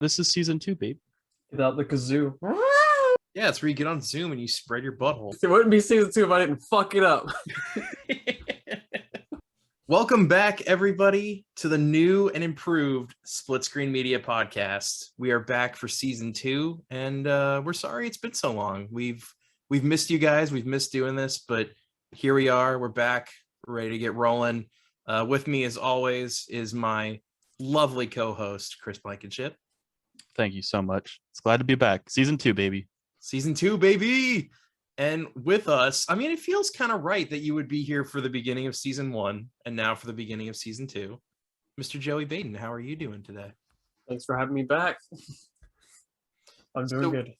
This is season 2, babe. Without the kazoo. Yeah, it's where you get on Zoom and you spread your butthole. It wouldn't be season 2 if I didn't fuck it up. Welcome back, everybody, to the new and improved Split Screen Media podcast. We are back for season 2, and we're sorry it's been so long. We've missed you guys. We've missed doing this, but here we are. We're back. We're ready to get rolling. With me, as always, is my lovely co-host, Chris Blankenship. Thank you so much. It's glad to be back. Season 2, baby. Season 2, baby. And with us, I mean, it feels kind of right that you would be here for the beginning of season 1 and now for the beginning of season 2. Mr. Joey Baden, how are you doing today? Thanks for having me back. I'm doing good.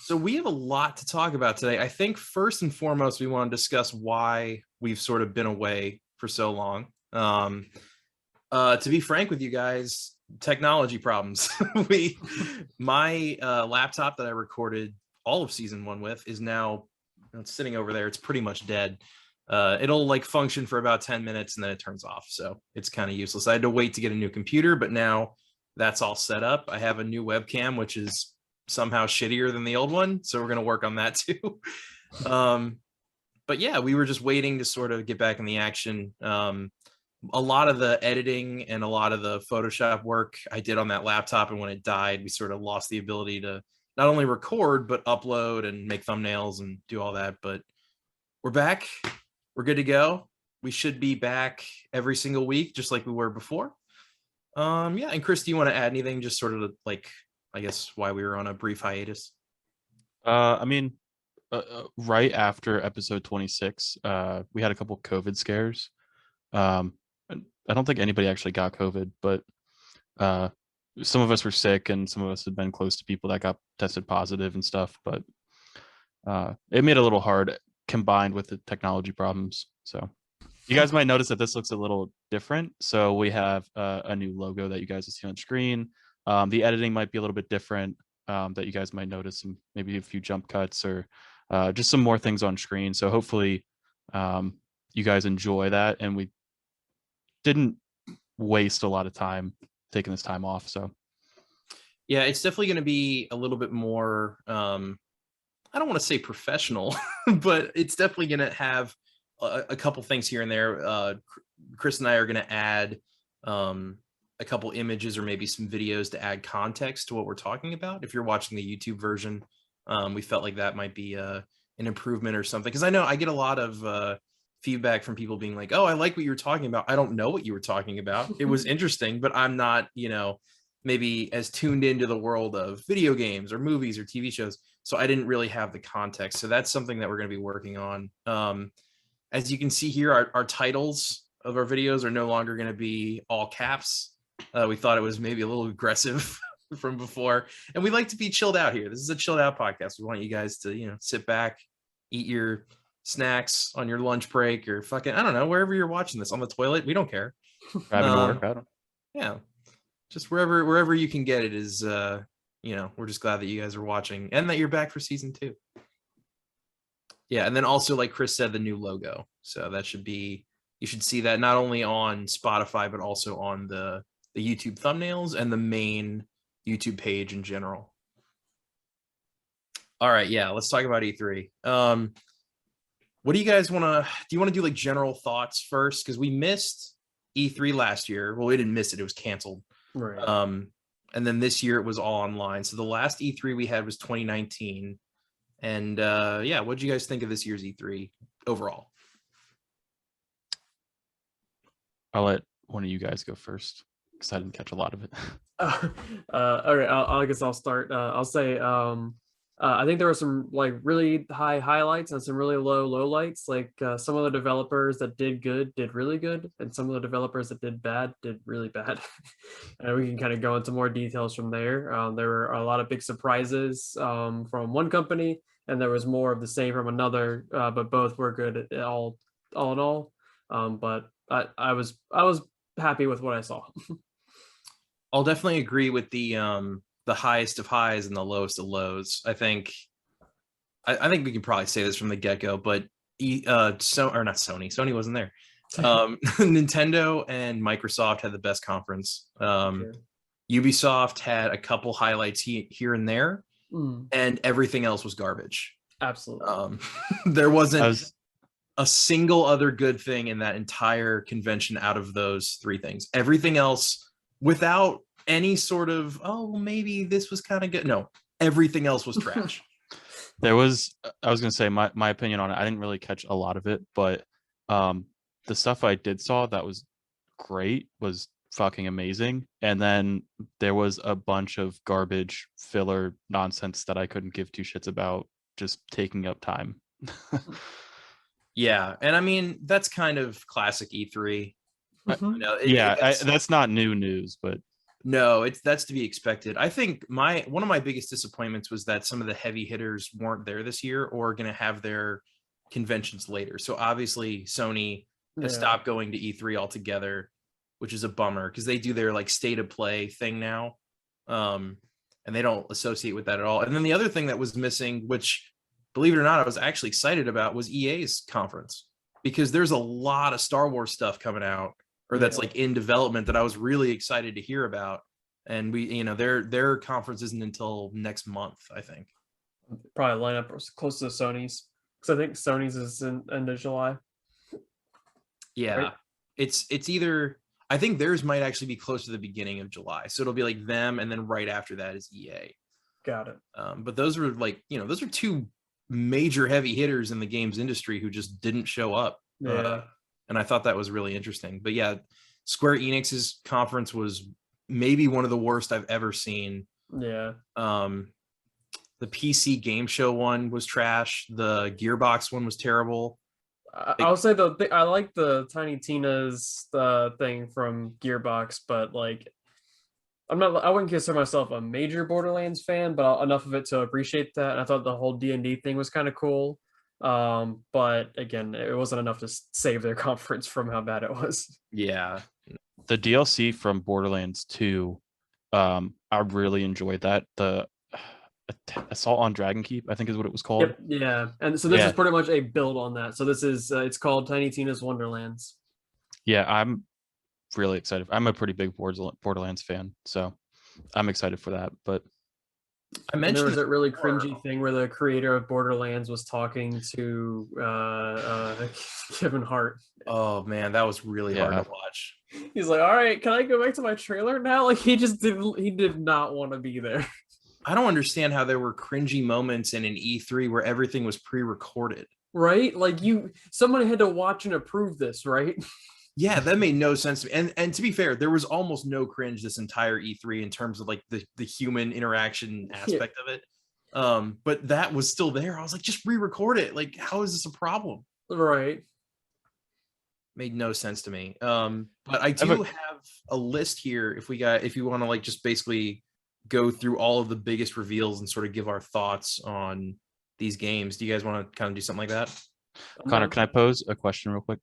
So we have a lot to talk about today. I think first and foremost, we want to discuss why we've sort of been away for so long. To be frank with you guys, technology problems. My laptop that I recorded all of season 1 with is now sitting over there. It's pretty much dead. It'll like function for about 10 minutes and then it turns off. So it's kind of useless. I had to wait to get a new computer, but now that's all set up. I have a new webcam, which is somehow shittier than the old one. So we're going to work on that too. But yeah, we were just waiting to sort of get back in the action. A lot of the editing and a lot of the Photoshop work I did on that laptop, and when it died, we sort of lost the ability to not only record, but upload and make thumbnails and do all that. But we're back. We're good to go. We should be back every single week, just like we were before. Yeah, and Chris, do you want to add anything? Just sort of like, I guess, why we were on a brief hiatus? Right after episode 26, we had a couple COVID scares. I don't think anybody actually got COVID, but some of us were sick and some of us had been close to people that got tested positive and stuff, but it made it a little hard combined with the technology problems. So you guys might notice that this looks a little different. So we have a new logo that you guys will see on screen. The editing might be a little bit different, that you guys might notice, some maybe a few jump cuts or just some more things on screen. So hopefully you guys enjoy that, and we didn't waste a lot of time taking this time off. So yeah, it's definitely going to be a little bit more I don't want to say professional, but it's definitely going to have a couple things here and there. Chris and I are going to add a couple images or maybe some videos to add context to what we're talking about. If you're watching the YouTube version, we felt like that might be an improvement or something, because I know I get a lot of feedback from people being like, oh, I like what you were talking about. I don't know what you were talking about. It was interesting, but I'm not, maybe as tuned into the world of video games or movies or TV shows. So I didn't really have the context. So that's something that we're going to be working on. As you can see here, our titles of our videos are no longer going to be all caps. We thought it was maybe a little aggressive from before. And we like to be chilled out here. This is a chilled out podcast. We want you guys to, sit back, eat your snacks on your lunch break, or fucking, I don't know, wherever you're watching this, on the toilet, we don't care. Driving to work, I don't. Yeah, just wherever you can get it is, we're just glad that you guys are watching and that you're back for season 2. Yeah, and then also, like Chris said, the new logo. So that should be, you should see that not only on Spotify, but also on the YouTube thumbnails and the main YouTube page in general. All right, yeah, let's talk about E3. What do you guys want to, do you want to do like general thoughts first? Because we missed E3 last year. Well, we didn't miss it. It was canceled. Right. And then this year it was all online. So the last E3 we had was 2019. And yeah, what do you guys think of this year's E3 overall? I'll let one of you guys go first because I didn't catch a lot of it. All right, I guess I'll start. I'll say I think there were some like really high highlights and some really low lowlights. Like some of the developers that did good did really good, and some of the developers that did bad did really bad. And we can kind of go into more details from there. There were a lot of big surprises from one company, and there was more of the same from another. But both were good all in all. But I was happy with what I saw. I'll definitely agree with the highest of highs and the lowest of lows. I think we can probably say this from the get-go, but Sony wasn't there. Nintendo and Microsoft had the best conference. Sure. Ubisoft had a couple highlights here and there, and everything else was garbage. Absolutely. There wasn't a single other good thing in that entire convention out of those three things. Everything else, without any sort of, oh, maybe this was kind of good. No, everything else was trash. I was going to say my opinion on it. I didn't really catch a lot of it, but the stuff I did saw that was great was fucking amazing. And then there was a bunch of garbage filler nonsense that I couldn't give two shits about, just taking up time. Yeah, and I mean that's kind of classic E3. You know, that's not new news, but no, that's to be expected. I think one of my biggest disappointments was that some of the heavy hitters weren't there this year or going to have their conventions later. So obviously Sony has stopped going to E3 altogether, which is a bummer because they do their like state of play thing now. And they don't associate with that at all. And then the other thing that was missing, which believe it or not, I was actually excited about, was EA's conference, because there's a lot of Star Wars stuff coming out, or that's like in development, that I was really excited to hear about. And their conference isn't until next month, I think. Probably line up close to Sony's, because I think Sony's is in end of July. Yeah, right? It's either, I think theirs might actually be close to the beginning of July, so it'll be like them, and then right after that is EA. Got it. But those were like, those are two major heavy hitters in the games industry who just didn't show up. And I thought that was really interesting. But yeah, Square Enix's conference was maybe one of the worst I've ever seen. Yeah. The PC game show one was trash. The Gearbox one was terrible. I'll say I like the Tiny Tina's thing from Gearbox, but like I wouldn't consider myself a major Borderlands fan, but enough of it to appreciate that. And I thought the whole D&D thing was kind of cool. But again, it wasn't enough to save their conference from how bad it was. Yeah. The DLC from Borderlands 2, I really enjoyed that. The Assault on Dragonkeep, I think is what it was called. Yep, yeah. And so this is pretty much a build on that. So this is it's called Tiny Tina's Wonderlands. Yeah, I'm really excited. I'm a pretty big Borderlands fan, so I'm excited for that. But I mentioned there was a really cringy thing where the creator of Borderlands was talking to Kevin Hart. Oh man, that was really hard to watch. He's like, all right, can I go back to my trailer now? Like he did not want to be there. I don't understand how there were cringy moments in an E3 where everything was pre-recorded. Right? Like somebody had to watch and approve this, right? Yeah, that made no sense to me. And to be fair, there was almost no cringe this entire E3 in terms of like the human interaction aspect of it. But that was still there. I was like, just re-record it. Like, how is this a problem? Right. Made no sense to me. But I do have a list here if you want to like just basically go through all of the biggest reveals and sort of give our thoughts on these games. Do you guys want to kind of do something like that? Connor, can I pose a question real quick?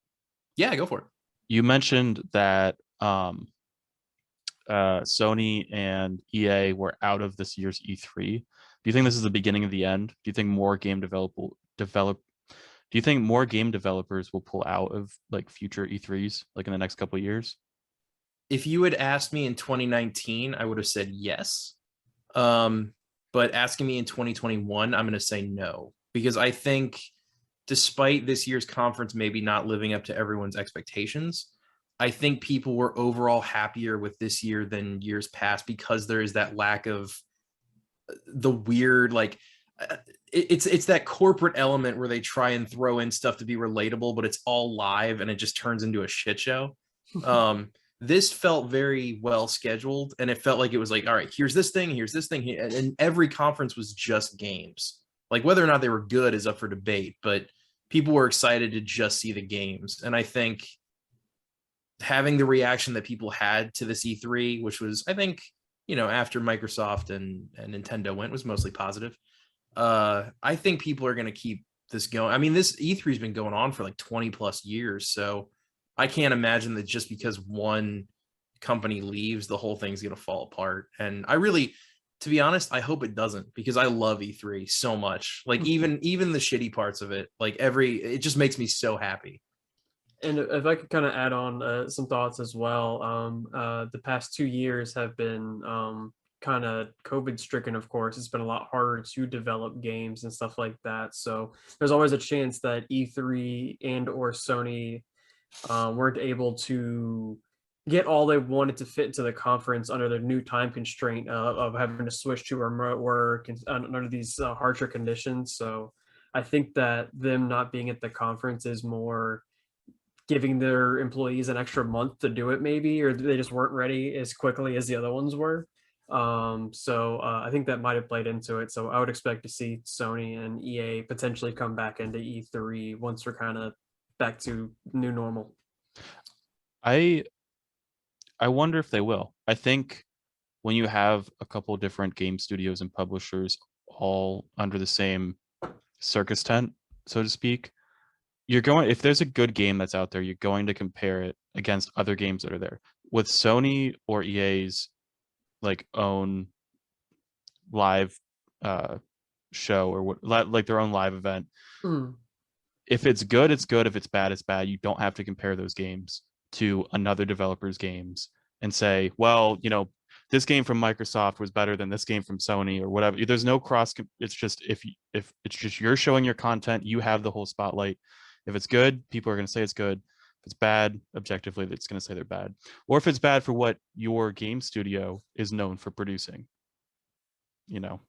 Yeah, go for it. You mentioned that Sony and EA were out of this year's E3. Do you think this is the beginning of the end? Do you think more game developers will pull out of like future E3s like in the next couple of years? If you had asked me in 2019, I would have said yes. But asking me in 2021, I'm going to say no, because I think despite this year's conference maybe not living up to everyone's expectations, I think people were overall happier with this year than years past, because there is that lack of the weird, like it's that corporate element where they try and throw in stuff to be relatable, but it's all live and it just turns into a shit show. This felt very well scheduled, and it felt like it was like, all right, here's this thing, and every conference was just games. Like whether or not they were good is up for debate, but people were excited to just see the games. And I think having the reaction that people had to this E3, which was, I think, after Microsoft and Nintendo went, was mostly positive. I think people are going to keep this going. I mean, this E3 has been going on for like 20 plus years. So I can't imagine that just because one company leaves, the whole thing's going to fall apart. And I really, to be honest, I hope it doesn't, because I love E3 so much. Like even the shitty parts of it, like it just makes me so happy. And if I could kind of add on some thoughts as well, the past 2 years have been kind of COVID stricken, of course. It's been a lot harder to develop games and stuff like that. So there's always a chance that E3 and or Sony weren't able to get all they wanted to fit into the conference under the new time constraint of having to switch to remote work and under these harsher conditions. So I think that them not being at the conference is more giving their employees an extra month to do it, maybe, or they just weren't ready as quickly as the other ones were. So I think that might have played into it. So I would expect to see Sony and EA potentially come back into E3 once we're kind of back to new normal. I wonder if they will. I think when you have a couple different game studios and publishers all under the same circus tent, so to speak, you're going, if there's a good game that's out there, you're going to compare it against other games that are there. With Sony or EA's like own live show or what, like their own live event, if it's good, it's good. If it's bad, it's bad. You don't have to compare those games to another developer's games and say, well, you know, this game from Microsoft was better than this game from Sony or whatever. There's no cross. It's just if it's just you're showing your content, you have the whole spotlight. If it's good, people are going to say it's good. If it's bad, objectively, it's going to say they're bad. Or if it's bad for what your game studio is known for producing, you know.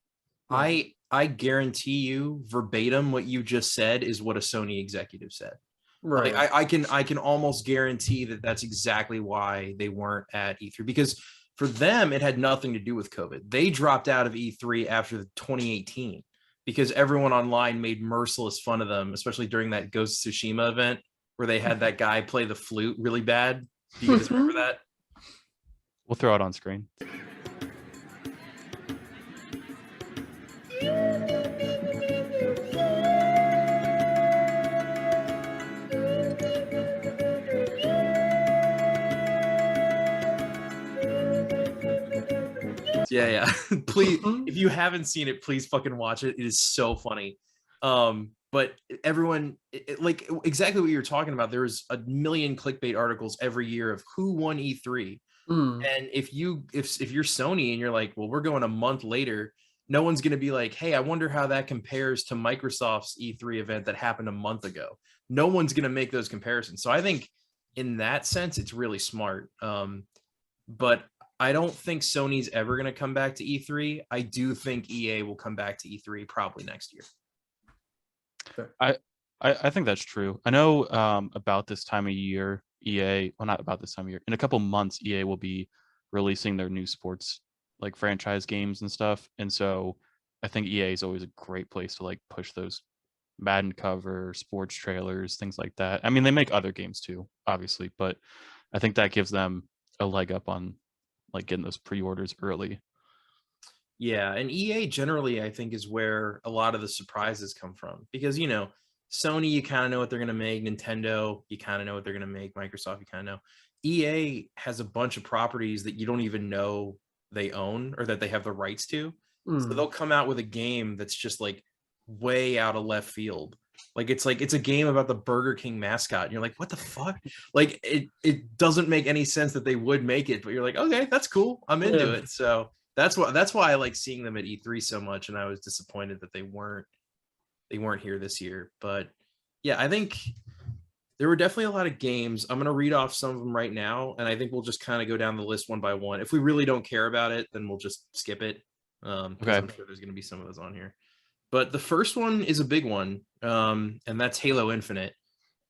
I guarantee you verbatim what you just said is what a Sony executive said. Right. Like I can almost guarantee that that's exactly why they weren't at E3, because for them it had nothing to do with COVID. They dropped out of E3 after 2018 because everyone online made merciless fun of them, especially during that Ghost of Tsushima event where they had that guy play the flute really bad. Do you guys remember that? We'll throw it on screen. Yeah. Please, if you haven't seen it, please fucking watch it. It is so funny. But everyone, like exactly what you're talking about. There's a million clickbait articles every year of who won E3. And if you're Sony and you're like, well, we're going a month later, no one's going to be like, hey, I wonder how that compares to Microsoft's E3 event that happened a month ago. No one's going to make those comparisons. So I think in that sense, it's really smart. But I don't think Sony's ever going to come back to E3. I do think EA will come back to E3 probably next year. I think that's true. I know about this time of year, EA, well, not about this time of year, in a couple months, EA will be releasing their new sports like franchise games and stuff. And so I think EA is always a great place to like push those Madden cover, sports trailers, things like that. I mean, they make other games too, obviously, but I think that gives them a leg up on like getting those pre-orders early. Yeah, and EA generally, I think, is where a lot of the surprises come from because, you know, Sony, you kind of know what they're going to make. Nintendo, you kind of know what they're going to make. Microsoft, you kind of know. EA has a bunch of properties that you don't even know they own or that they have the rights to. So they'll come out with a game that's just like way out of left field. Like it's a game about the Burger King mascot. And you're like, what the fuck? Like it doesn't make any sense that they would make it, but you're like, okay, that's cool. I'm into it. So that's why I like seeing them at E3 so much. And I was disappointed that they weren't here this year. But yeah, I think there were definitely a lot of games. I'm going to read off some of them right now. And I think we'll just kind of go down the list one by one. If we really don't care about it, then we'll just skip it. Okay. I'm sure there's going to be some of those on here. But the first one is a big one, and that's Halo Infinite.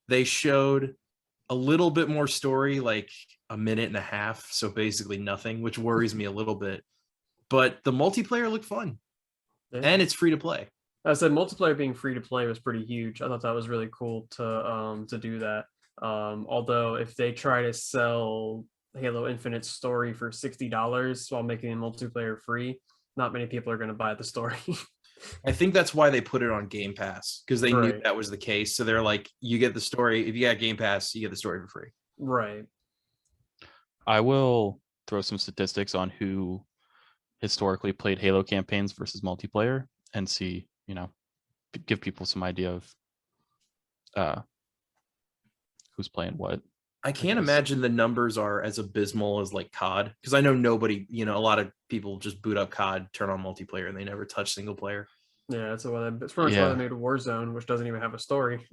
They showed a little bit more story, like a minute and a half, so basically nothing, which worries me a little bit. But the multiplayer looked fun, and it's free to play. I said multiplayer being free to play was pretty huge. I thought that was really cool to do that. Although if they try to sell Halo Infinite story for $60 while making the multiplayer free, not many people are going to buy the story. I think that's why they put it on Game Pass, because they knew that was the case. So they're like, you get the story. If you got Game Pass, you get the story for free. Right. I will throw some statistics on who historically played Halo campaigns versus multiplayer and see, you know, give people some idea of who's playing what. I can't guess. imagine the numbers are as abysmal as like COD, because I know nobody, a lot of people just boot up COD, turn on multiplayer, and they never touch single player. Yeah, that's why it's pretty much why they made Warzone, which doesn't even have a story.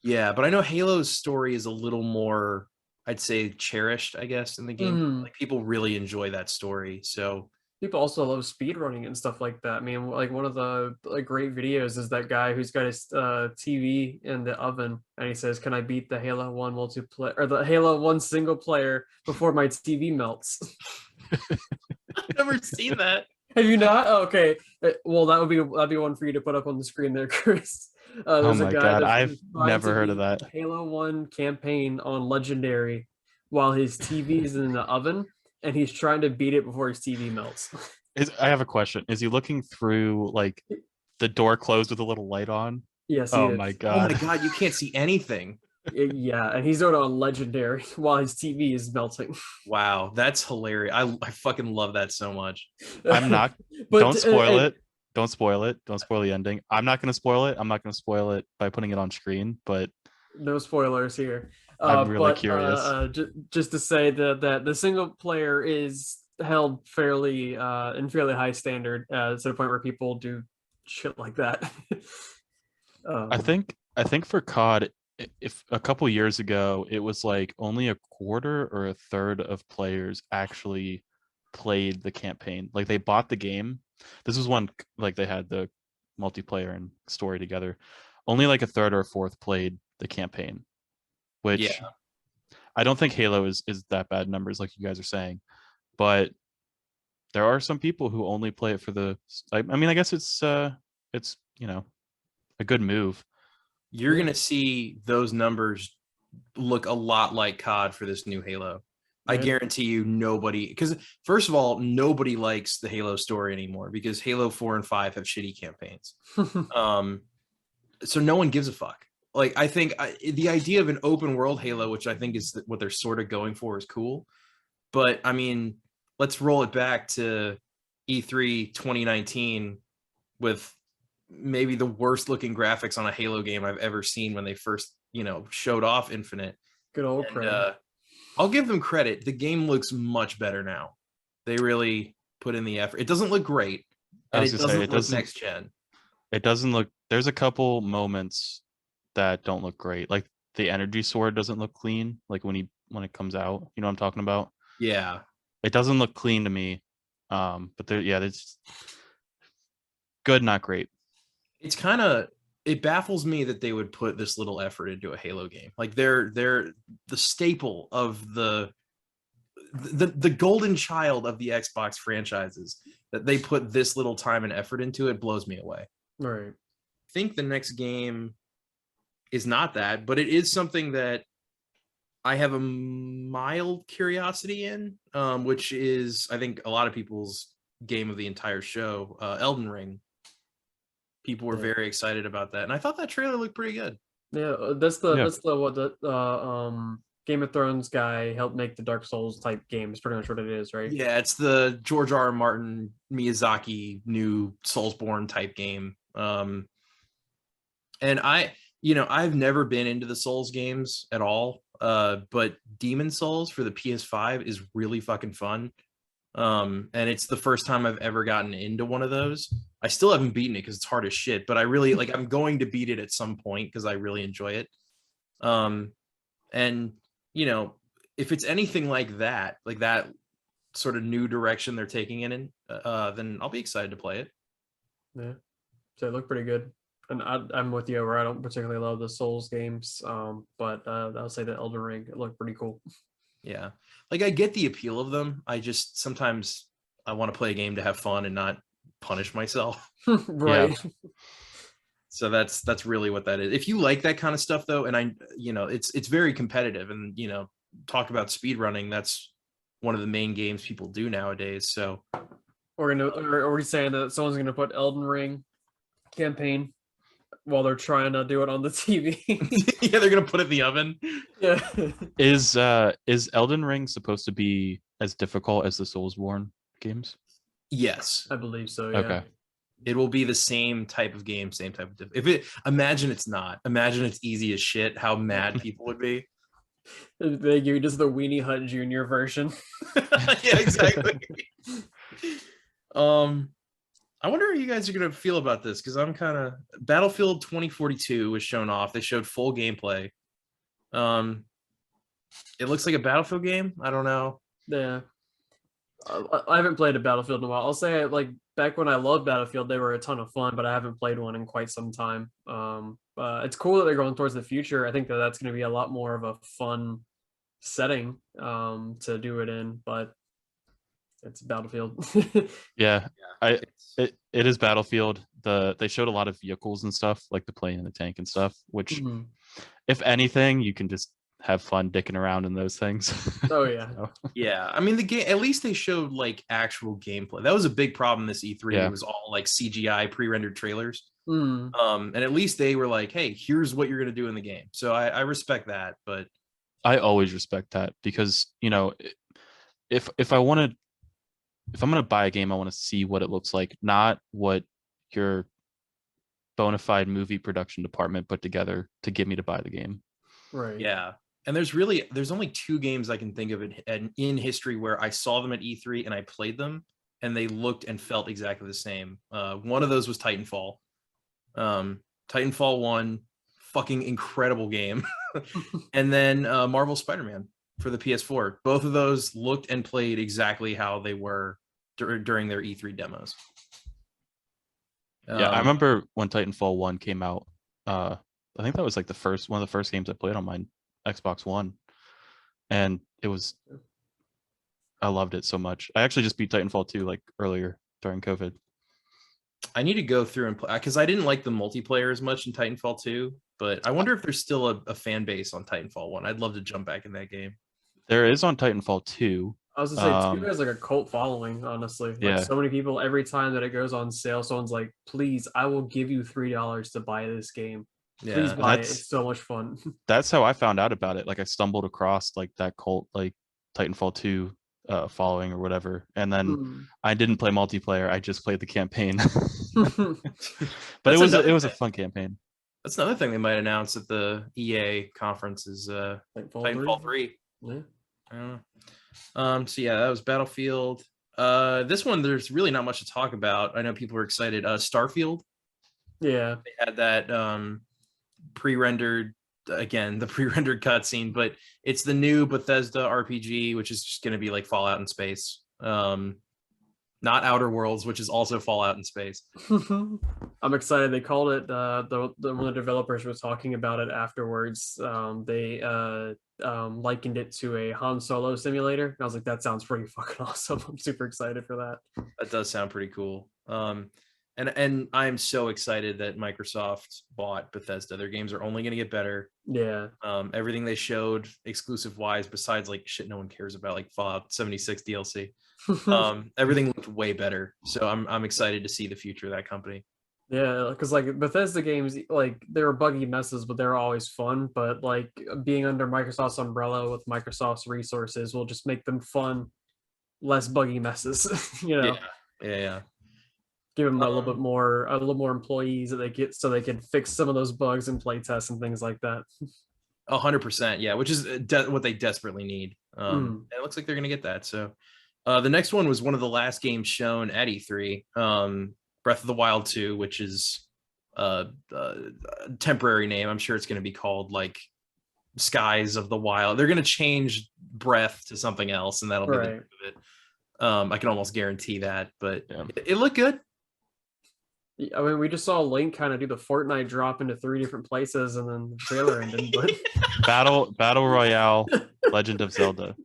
Yeah, but I know Halo's story is a little more, I'd say, cherished, I guess, in the game. Like people really enjoy that story. So people also love speedrunning and stuff like that. I mean, like one of the great videos is that guy who's got his TV in the oven, and he says, "Can I beat the Halo 1 multiplayer or the Halo 1 single player before my TV melts?" I've never seen that. Have you not? Oh, okay. Well, that'd be one for you to put up on the screen there, Chris. Oh There's a my guy god, that's I've trying never to heard of beat that. the Halo 1 campaign on Legendary while his TV is in the oven, and he's trying to beat it before his TV melts. I have a question. Is he looking through like the door closed with a little light on? Yes, he Oh is. my Oh my god. god, you can't see anything. Yeah, and he's doing it on Legendary while his TV is melting. Wow, that's hilarious. I fucking love that so much. I'm not. But Don't spoil it. Don't spoil it. Don't spoil the ending. I'm not going to spoil it. I'm not going to spoil it by putting it on screen, but no spoilers here. I'm really curious. Just to say that the single player is held fairly in fairly high standard to the point where people do shit like that. I think for COD, if a couple years ago it was like only a quarter or a third of players actually played the campaign. Like they bought the game. This was one like they had the multiplayer and story together. Only like a third or a fourth played the campaign, which I don't think Halo is that bad numbers like you guys are saying, but there are some people who only play it for the. I mean, I guess it's a good move. You're gonna see those numbers look a lot like COD for this new Halo. I guarantee you nobody, because first of all, nobody likes the Halo story anymore because Halo 4 and 5 have shitty campaigns. So no one gives a fuck. Like I think the idea of an open world Halo, which I think is what they're sort of going for, is cool. But I mean, let's roll it back to E3 2019 with maybe the worst looking graphics on a Halo game I've ever seen when they first, showed off Infinite. Good old credit. I'll give them credit. The game looks much better now. They really put in the effort. It doesn't look great, and it doesn't look next gen. It doesn't look. There's a couple moments that don't look great. Like the energy sword doesn't look clean. Like when it comes out, you know what I'm talking about? Yeah, it doesn't look clean to me. But it's good, not great. It's kind of, it baffles me that they would put this little effort into a Halo game. Like they're the staple of the golden child of the Xbox franchises. That they put this little time and effort into it blows me away. Right. I think the next game is not that, but it is something that I have a mild curiosity in, which is, I think, a lot of people's game of the entire show, Elden Ring. People were very excited about that, and I thought that trailer looked pretty good. Yeah, that's the Game of Thrones guy helped make the Dark Souls type game. Is pretty much what it is, right? Yeah, it's the George R. R. Martin Miyazaki new Soulsborne type game. And I've never been into the Souls games at all. But Demon Souls for the PS5 is really fucking fun. And it's the first time I've ever gotten into one of those. I still haven't beaten it because it's hard as shit, but I really I'm going to beat it at some point because I really enjoy it. And if it's anything like that sort of new direction they're taking it in, then I'll be excited to play it. Yeah, so it looked pretty good. And I'm with you where I don't particularly love the Souls games, but I'll say the Elden Ring, it looked pretty cool. Yeah, I get the appeal of them. I just sometimes I want to play a game to have fun and not punish myself. Right. Yeah. So that's really what that is. If you like that kind of stuff though, and it's very competitive, and talk about speed running, that's one of the main games people do nowadays. So are we saying that someone's gonna put Elden Ring campaign while they're trying to do it on the TV? Yeah, they're gonna put it in the oven. Yeah. Is Elden Ring supposed to be as difficult as the Soulsborne games? Yes, I believe so. Yeah. Okay. It will be the same type of game, same type of imagine it's not. Imagine it's easy as shit, how mad people would be. They give you just the Weenie Hut Junior version. Yeah, exactly. I wonder how you guys are gonna feel about this, because I'm kind of Battlefield 2042 was shown off. They showed full gameplay. It looks like a Battlefield game. I don't know. Yeah. I haven't played a Battlefield in a while. I'll say like back when I loved Battlefield, they were a ton of fun, but I haven't played one in quite some time. It's cool that they're going towards the future. I think that that's going to be a lot more of a fun setting to do it in, but it's Battlefield. Yeah, it is Battlefield. They showed a lot of vehicles and stuff, like the plane and the tank and stuff, which Mhm. if anything, you can just have fun dicking around in those things. Oh yeah. So, Yeah, I mean the game. At least they showed like actual gameplay. That was a big problem this E3. Yeah. It was all like CGI pre-rendered trailers. Mm. And at least they were like, "Hey, here's what you're gonna do in the game." So I respect that. But I always respect that because, you know, if I want to, if I'm going to buy a game, I want to see what it looks like, not what your bona fide movie production department put together to get me to buy the game. Right. yeah, and there's only two games I can think of in history where I saw them at E3 and I played them and they looked and felt exactly the same. One of those was Titanfall. Titanfall 1, fucking incredible game. And then Marvel Spider-Man for the PS4. Both of those looked and played exactly how they were during their E3 demos. Yeah, I remember when Titanfall 1 came out. I think that was like one of the first games I played on my Xbox One. And I loved it so much. I actually just beat Titanfall 2 like earlier during COVID. I need to go through and play, because I didn't like the multiplayer as much in Titanfall 2, but I wonder if there's still a fan base on Titanfall 1. I'd love to jump back in that game. There is on Titanfall 2. I was gonna say 2 has like a cult following, honestly. Like Yeah. so many people, every time that it goes on sale, someone's like, please, I will give you $3 to buy this game. Please Yeah, buy it. that's- It's so much fun. That's how I found out about it. Like I stumbled across like that cult, like Titanfall 2 following or whatever. And then Mm. I didn't play multiplayer. I just played the campaign. But That's it was a thing. fun campaign. That's another thing they might announce at the EA conference is Titanfall 3. Yeah. So yeah, that was Battlefield. This one, there's really not much to talk about. I know people are excited. Starfield, Yeah. they had that pre-rendered, again, the pre-rendered cutscene, but it's the new Bethesda RPG, which is just going to be like Fallout in space. Not Outer Worlds, which is also Fallout in space. I'm excited. They called it one of the developers was talking about it afterwards. They likened it to a Han Solo simulator. And I was like, that sounds pretty fucking awesome. I'm super excited for that. That does sound pretty cool. And I'm so excited that Microsoft bought Bethesda. Their games are only going to get better. Yeah. Everything they showed exclusive wise, besides like shit no one cares about, like Fallout 76 DLC, everything looked way better. So I'm excited to see the future of that company. Yeah, because like Bethesda games, like they were buggy messes, but they're always fun. But like being under Microsoft's umbrella with Microsoft's resources will just make them fun, less buggy messes. You know, Yeah. give them a little more employees that they get so they can fix some of those bugs and play tests and things like that. 100%, yeah, which is what they desperately need. And it looks like they're gonna get that. So the next one was one of the last games shown at E3, Breath of the Wild 2, which is a temporary name. I'm sure it's going to be called like Skies of the Wild. They're going to change Breath to something else, and that'll be the name of it. I can almost guarantee that, but Yeah. it looked good. I mean, we just saw Link kind of do the Fortnite drop into 3 different places, and then the trailer ended. But Battle Royale, Legend of Zelda.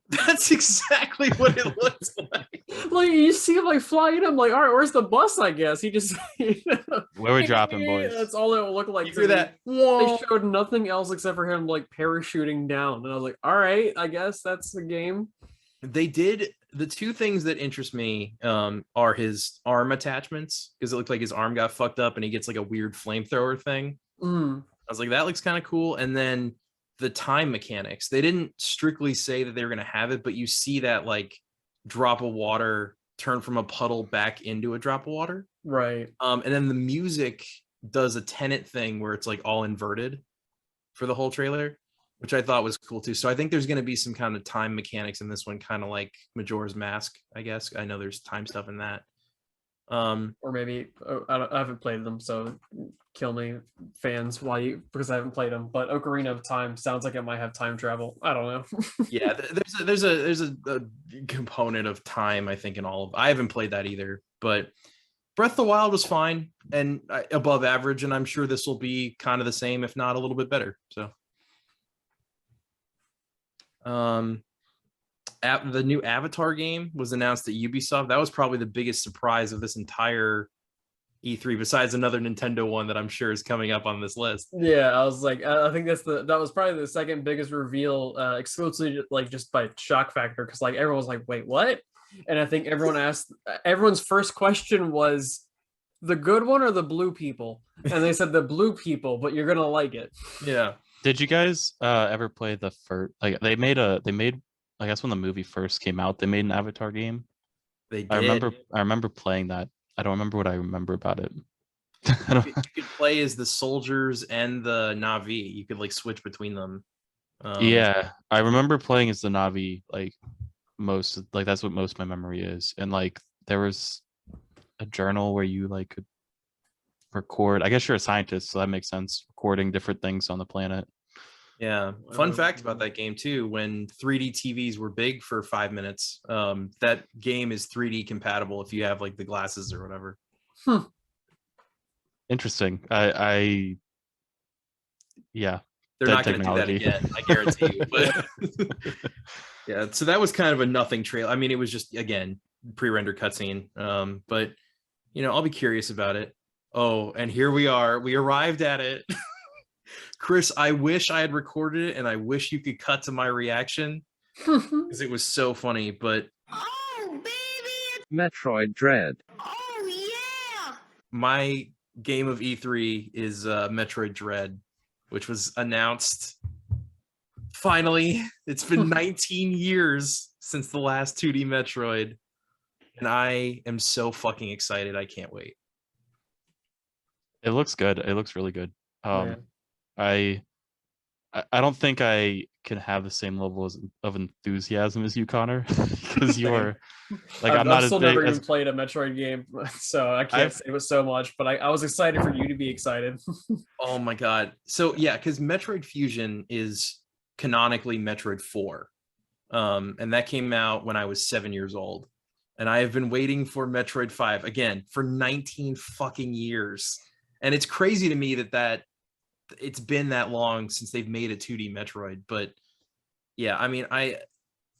That's exactly what it looks like. Like you see him like flying. I'm like, all right, where's the bus? I guess he just. Where we dropping, boys? That's all it looked like. You hear that? They showed nothing else except for him like parachuting down, and I was like, all right, I guess that's the game. They did the two things that interest me are his arm attachments, because it looked like his arm got fucked up and he gets like a weird flamethrower thing. I was like, that looks kind of cool. And then the time mechanics, they didn't strictly say that they were going to have it, but you see that like drop of water turn from a puddle back into a drop of water. Right. And then the music does a Tenet thing where it's like all inverted for the whole trailer. which I thought was cool too. So I think there's going to be some kind of time mechanics in this one, kind of like Majora's Mask, I guess. I know there's time stuff in that. Or maybe I haven't played them, so kill me, fans, because I haven't played them. But Ocarina of Time sounds like it might have time travel. I don't know. Yeah, there's a component of time, I think, in all of. I haven't played that either, but Breath of the Wild was fine and above average, and I'm sure this will be kind of the same, if not a little bit better. So, the new Avatar game was announced at Ubisoft. That was probably the biggest surprise of this entire E3, besides another Nintendo one that I'm sure is coming up on this list. Yeah, I was like, I think that was probably the second biggest reveal, exclusively like just by shock factor, because like everyone was like, wait, what? And I think everyone's first question was, the good one or the blue people? And they said the blue people, but you're gonna like it. Yeah. Did you guys ever play the first? Like they made I guess when the movie first came out, they made an Avatar game. They did. I remember playing that. I don't remember what I remember about it. You could play as the soldiers and the Na'vi. You could like switch between them. Yeah, I remember playing as the Na'vi. Like that's what most of my memory is. And like there was a journal where you like could record. I guess you're a scientist, so that makes sense. Recording different things on the planet. Yeah. Fun fact about that game too, when 3D TVs were big for 5 minutes, that game is 3D compatible if you have like the glasses or whatever. Interesting. Yeah. They're not going to do that again, I guarantee you. But yeah, so that was kind of a nothing trail. I mean, it was just, again, pre-render cutscene. But you know, I'll be curious about it. Oh, and here we are. We arrived at it. Chris, I wish I had recorded it, and I wish you could cut to my reaction because it was so funny. But oh, baby! Metroid Dread. Oh, yeah! My game of E3 is Metroid Dread, which was announced. Finally, it's been 19 years since the last 2D Metroid, and I am so fucking excited. I can't wait. It looks good. It looks really good. Yeah. I don't think I can have the same level of enthusiasm as you, Connor, because you're like I'm not still as big never as even played a Metroid game, so I can't say it so much. But I was excited for you to be excited. Oh my god! So yeah, because Metroid Fusion is canonically Metroid 4, and that came out when I was 7 years old, and I have been waiting for Metroid 5 again for 19 fucking years, and it's crazy to me that it's been that long since they've made a 2D Metroid. But yeah, I mean, I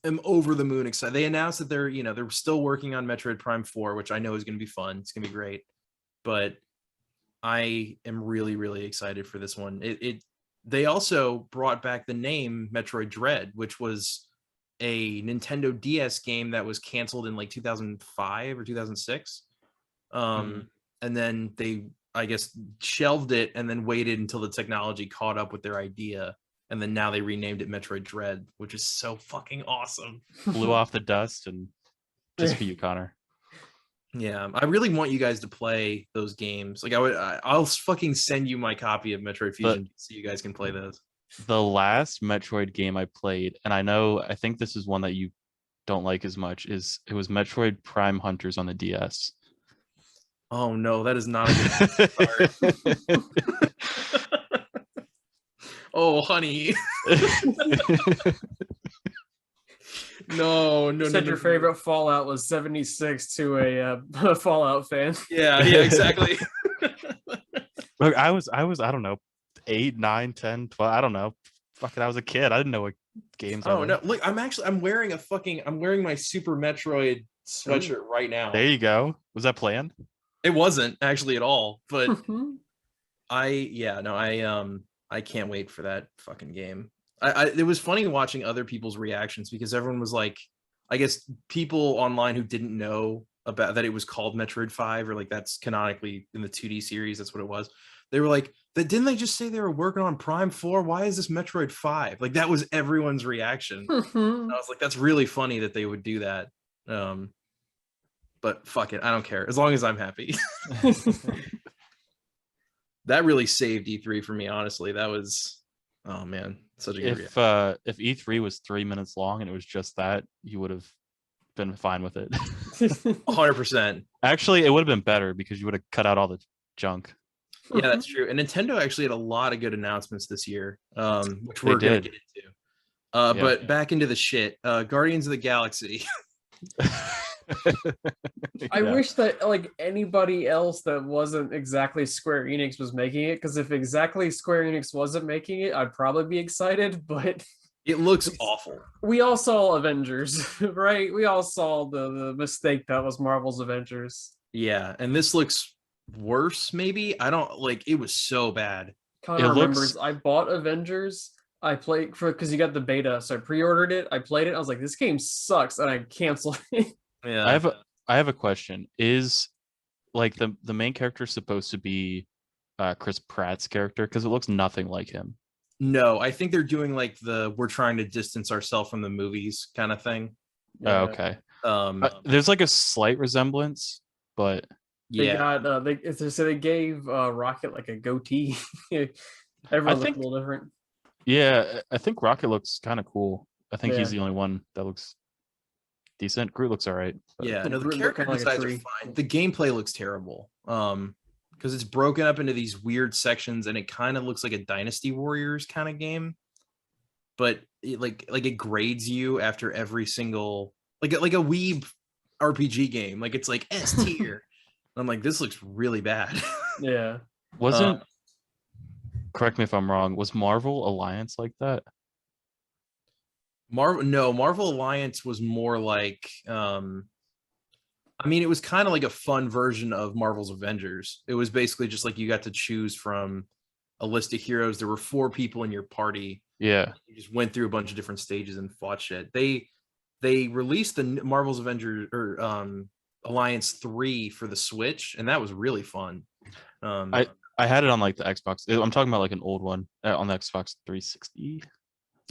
am over the moon excited. They announced that they're still working on Metroid Prime 4, which I know is going to be fun. It's going to be great. But I am really, really excited for this one. They also brought back the name Metroid Dread, which was a Nintendo DS game that was canceled in like 2005 or 2006. And then they, I guess, shelved it and then waited until the technology caught up with their idea. And then now they renamed it Metroid Dread, which is so fucking awesome. blew off the dust and just for you, Connor. Yeah, I really want you guys to play those games. Like I'll fucking send you my copy of Metroid Fusion so you guys can play those. The last Metroid game I played, and I think this is one that you don't like as much, it was Metroid Prime Hunters on the DS. Oh no, that is not a good start. Oh, honey. No. You said your favorite Fallout was 76 to a Fallout fan. Yeah, exactly. Look, I was I don't know, 8, 9, 10, 12, I don't know. Fucking, I was a kid. I didn't know what games. Oh no! Look, I'm wearing my Super Metroid sweatshirt right now. There you go. Was that planned? It wasn't actually at all, but I can't wait for that fucking game. It was funny watching other people's reactions because everyone was like, I guess people online who didn't know about that it was called Metroid 5 or like that's canonically in the 2D series, that's what it was. They were like, didn't they just say they were working on Prime 4? Why is this Metroid 5? Like that was everyone's reaction. I was like, that's really funny that they would do that. But fuck it, I don't care as long as I'm happy. That really saved E3 for me, honestly. That was, oh man, Such a good reaction. If E3 was 3 minutes long and it was just that, you would have been fine with it. 100%. Actually, it would have been better because you would have cut out all the junk. Yeah, that's true. And Nintendo actually had a lot of good announcements this year, which They we're going to did. get into. Yeah. But back into the shit. Guardians of the Galaxy. I Yeah. wish that like anybody else that wasn't exactly Square Enix was making it, because if exactly Square Enix wasn't making it, I'd probably be excited, but It looks awful. we all saw Avengers, right? We all saw the mistake that was Marvel's Avengers. Yeah, and this looks worse, maybe. I don't like it was so bad. Connor It remembers looks- I bought Avengers. I played for because you got the beta, so I pre-ordered it. I played it. I was like, this game sucks, and I canceled it. Yeah. I have a question. Is like the main character supposed to be Chris Pratt's character? Because it looks nothing like him. No, I think they're doing like the we're trying to distance ourselves from the movies kind of thing. Oh, okay. There's like a slight resemblance, but They Yeah. got they gave Rocket like a goatee. Everyone looked think- a little different. yeah, I think Rocket looks kind of cool. I think he's Yeah. the only one that looks decent. Groot looks all right. but- Yeah, no, the Groot looked character kinda like a designs are tree. fine. The gameplay looks terrible. Because it's broken up into these weird sections and it kind of looks like a Dynasty Warriors kind of game. But it, like it grades you after every single like a weeb RPG game. Like it's like S tier. I'm like, this looks really bad. Yeah. Wasn't correct me if I'm wrong, was Marvel Alliance like that? Marvel Alliance was more like I mean, it was kind of like a fun version of Marvel's Avengers. It was basically just like you got to choose from a list of heroes. There were 4 people in your party. Yeah. You just went through a bunch of different stages and fought shit. They released the Marvel's Avengers or Alliance 3 for the Switch, and that was really fun. I had it on like the Xbox. I'm talking about like an old one on the Xbox 360.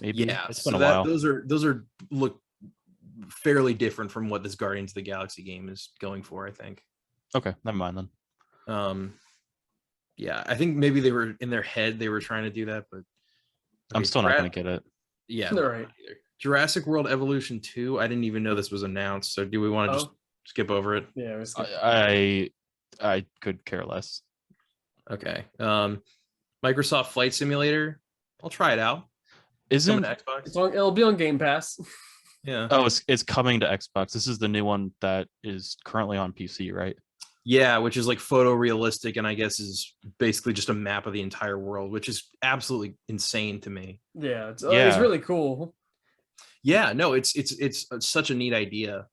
Maybe. Yeah, It's been so a while. those are look fairly different from what this Guardians of the Galaxy game is going for, I think. Okay, never mind then. Yeah, I think maybe they were in their head they were trying to do that, but I'm okay, still not gonna get it. Yeah, They're no, right. not either. Jurassic World Evolution 2. I didn't even know this was announced. So do we want to just skip over it? Yeah, it was I could care less. Okay. Microsoft Flight Simulator. I'll try it out. It's coming Isn't to Xbox. it'll be on Game Pass. Yeah. oh it's coming to Xbox. This is the new one that is currently on PC, right? Yeah, which is like photorealistic and I guess is basically just a map of the entire world, which is absolutely insane to me. Yeah, it's Yeah. really cool. Yeah, no, it's such a neat idea.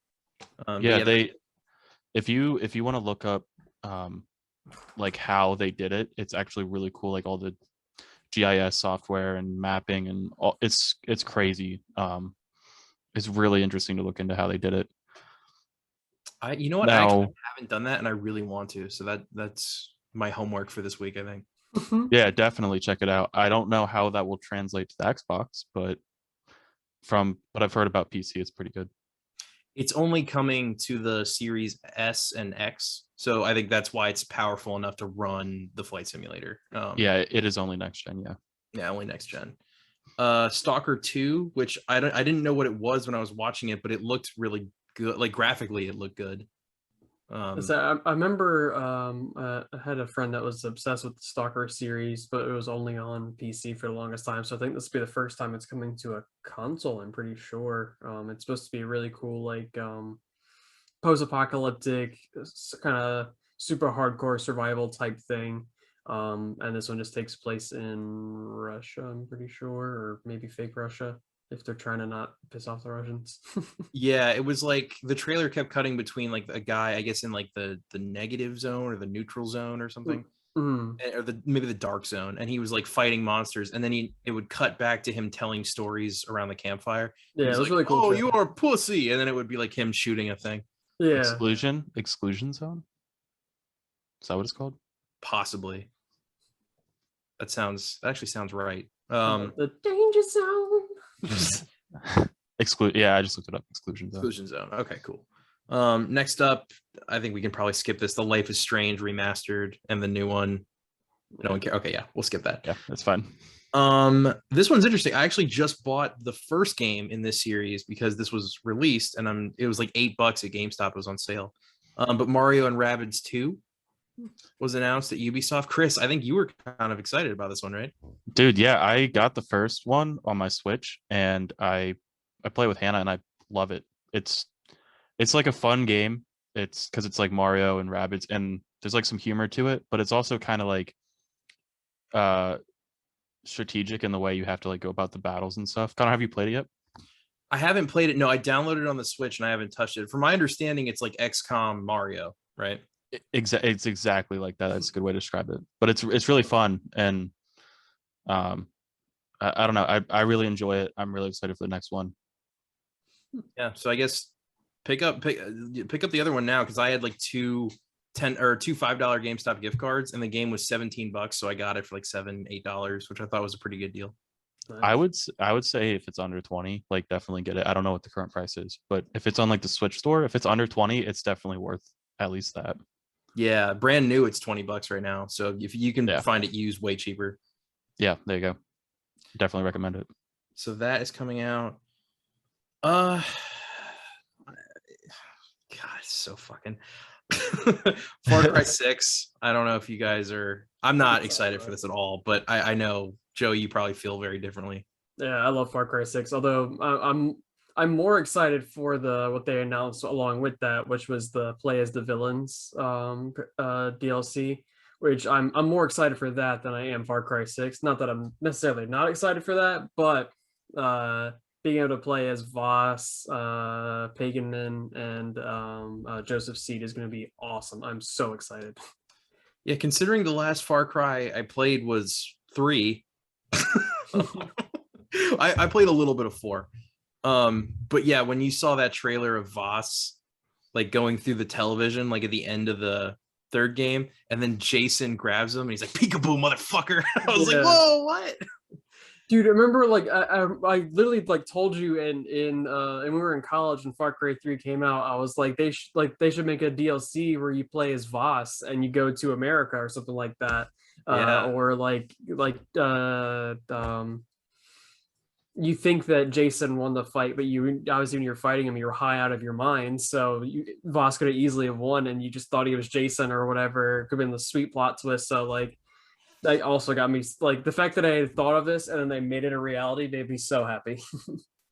Yeah, if you want to look up like how they did it, it's actually really cool. Like all the GIS software and mapping and all, it's crazy. It's really interesting to look into how they did it. You know what? I actually Now, haven't done that and I really want to. So that's my homework for this week, I think. yeah, definitely check it out. I don't know how that will translate to the Xbox, but from what I've heard about PC, it's pretty good. It's only coming to the Series S and X. So I think that's why it's powerful enough to run the flight simulator. Yeah, it is only next gen. Yeah. Yeah, only next gen. Stalker 2, which I didn't know what it was when I was watching it, but it looked really good. Like graphically, it looked good. So I remember I had a friend that was obsessed with the Stalker series, but it was only on PC for the longest time. So I think this will be the first time it's coming to a console. I'm pretty sure. It's supposed to be really cool, like post-apocalyptic, kind of super hardcore survival type thing. And this one just takes place in Russia, I'm pretty sure, or maybe fake Russia, if they're trying to not piss off the Russians. Yeah, it was like the trailer kept cutting between like a guy, I guess, in like the negative zone or the neutral zone or something, or maybe the dark zone, and he was like fighting monsters, and then it would cut back to him telling stories around the campfire. Yeah, He's it was like, really cool. Oh, trailer. you are a pussy, and then it would be like him shooting a thing. Yeah. Exclusion zone. Is that what it's called? Possibly. That actually sounds right. The danger zone. Yeah, I just looked it up. Exclusion zone. Exclusion zone. Okay, cool. Next up, I think we can probably skip this. The Life is Strange remastered and the new one. No one cares. Okay, yeah, we'll skip that. Yeah, that's fine. This one's interesting. I actually just bought the first game in this series because this was released, and it was like $8 at GameStop. It was on sale. But Mario and Rabbids 2 was announced at Ubisoft. Chris, I think you were kind of excited about this one, right? Dude, yeah, I got the first one on my Switch, and I play with Hannah, and I love it. It's like a fun game. It's because it's like Mario and Rabbids, and there's like some humor to it, but it's also kind of like strategic in the way you have to like go about the battles and stuff. Connor, have you played it yet? I haven't played it. No, I downloaded it on the Switch and I haven't touched it. From my understanding, it's like XCOM Mario, right? It's exactly like that. That's a good way to describe it. But it's really fun, and I don't know. I really enjoy it. I'm really excited for the next one. Yeah. So I guess pick up the other one now because I had like two $5 GameStop gift cards and the game was $17, so I got it for like $7-8, which I thought was a pretty good deal. I would say if it's under 20, like definitely get it. I don't know what the current price is, but if it's on like the Switch store, if it's under 20, it's definitely worth at least that. Yeah, brand new, it's $20 right now. So if you can Yeah. find it used, way cheaper. Yeah, there you go. Definitely recommend it. So that is coming out. God, it's so fucking Far Cry 6. I don't know if you guys are. I'm not excited for this at all, but I know Joe, you probably feel very differently. Yeah, I love Far Cry 6. Although I'm more excited for what they announced along with that, which was the play as the villains DLC, which I'm more excited for that than I am Far Cry 6. Not that I'm necessarily not excited for that, but being able to play as Voss, Paganman, and Joseph Seed is going to be awesome. I'm so excited. Yeah, considering the last Far Cry I played was 3. I played a little bit of 4. But yeah, when you saw that trailer of Voss like going through the television, like at the end of the third game, and then Jason grabs him and he's like, "Peekaboo, motherfucker!" I was like, "Whoa, what?" Dude, remember like I literally like told you and we were in college and Far Cry 3 came out. I was like they should make a DLC where you play as Voss and you go to America or something like that. Yeah. Or you think that Jason won the fight, but you obviously when you're fighting him, you're high out of your mind. So Voss could have easily have won, and you just thought he was Jason or whatever. It could have been the sweet plot twist. So like, that also got me like the fact that I had thought of this and then they made it a reality made me so happy.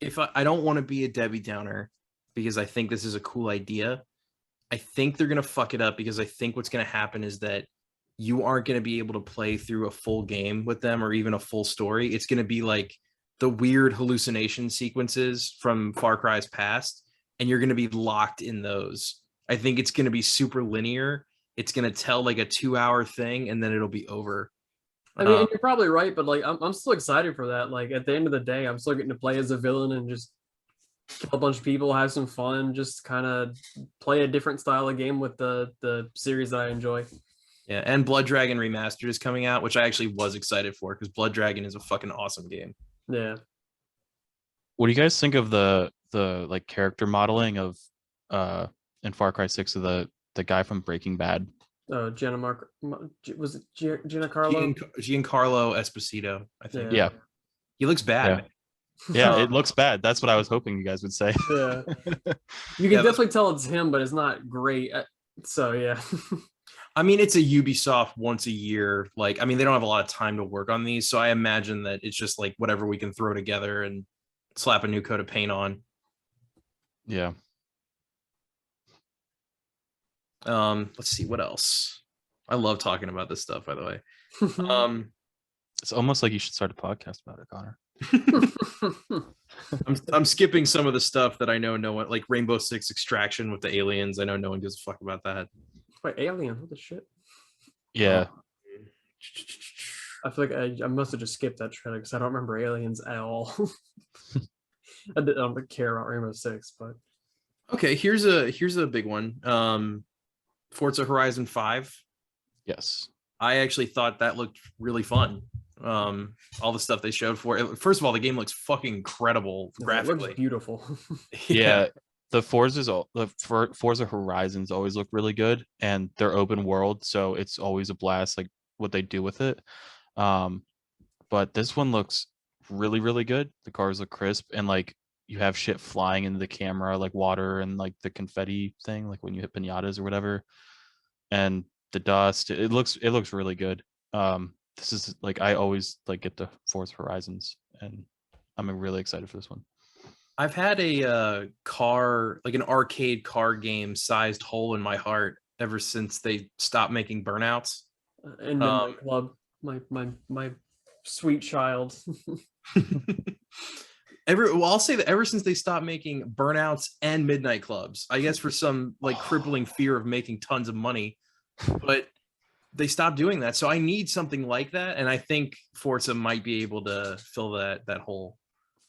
If I don't want to be a Debbie Downer because I think this is a cool idea, I think they're gonna fuck it up because I think what's gonna happen is that you aren't gonna be able to play through a full game with them or even a full story. It's gonna be like the weird hallucination sequences from Far Cry's past, and you're going to be locked in those. I think it's going to be super linear. It's going to tell like a 2-hour thing, and then it'll be over. I mean, you're probably right, but like, I'm still excited for that. Like, at the end of the day, I'm still getting to play as a villain and just kill a bunch of people, have some fun, just kind of play a different style of game with the series that I enjoy. Yeah, and Blood Dragon Remastered is coming out, which I actually was excited for because Blood Dragon is a fucking awesome game. Yeah. What do you guys think of the like character modeling of in Far Cry 6 of the guy from Breaking Bad? Giancarlo Giancarlo Esposito, I think. Yeah. He looks bad. Yeah, it looks bad. That's what I was hoping you guys would say. Yeah. You can definitely tell it's him, but it's not great. So yeah. I mean, it's a Ubisoft once a year. Like, I mean, they don't have a lot of time to work on these, so I imagine that it's just like whatever we can throw together and slap a new coat of paint on. Yeah. Let's see what else. I love talking about this stuff, by the way. It's almost like you should start a podcast about it, Connor. I'm skipping some of the stuff that I know no one, like Rainbow Six Extraction with the aliens. I know no one gives a fuck about that. Wait, aliens? What the shit? Yeah. I feel like I must have just skipped that trailer because I don't remember aliens at all. I don't care about Rainbow Six, but okay, here's a big one. Forza Horizon 5. Yes. I actually thought that looked really fun. All the stuff they showed for it. First of all, the game looks fucking incredible graphically. It looks beautiful. Yeah. The Forza Horizons always look really good, and they're open world, so it's always a blast, like what they do with it. But but this one looks really, really good. The cars look crisp, and like you have shit flying into the camera, like water and like the confetti thing, like when you hit pinatas or whatever, and the dust. It looks really good. This is like I always like get the Forza Horizons, and I'm really excited for this one. I've had a car, like an arcade car game sized hole in my heart ever since they stopped making Burnouts. In Midnight Club, my sweet child. I'll say that ever since they stopped making Burnouts and Midnight Clubs, I guess for some like crippling fear of making tons of money, but they stopped doing that. So I need something like that, and I think Forza might be able to fill that hole.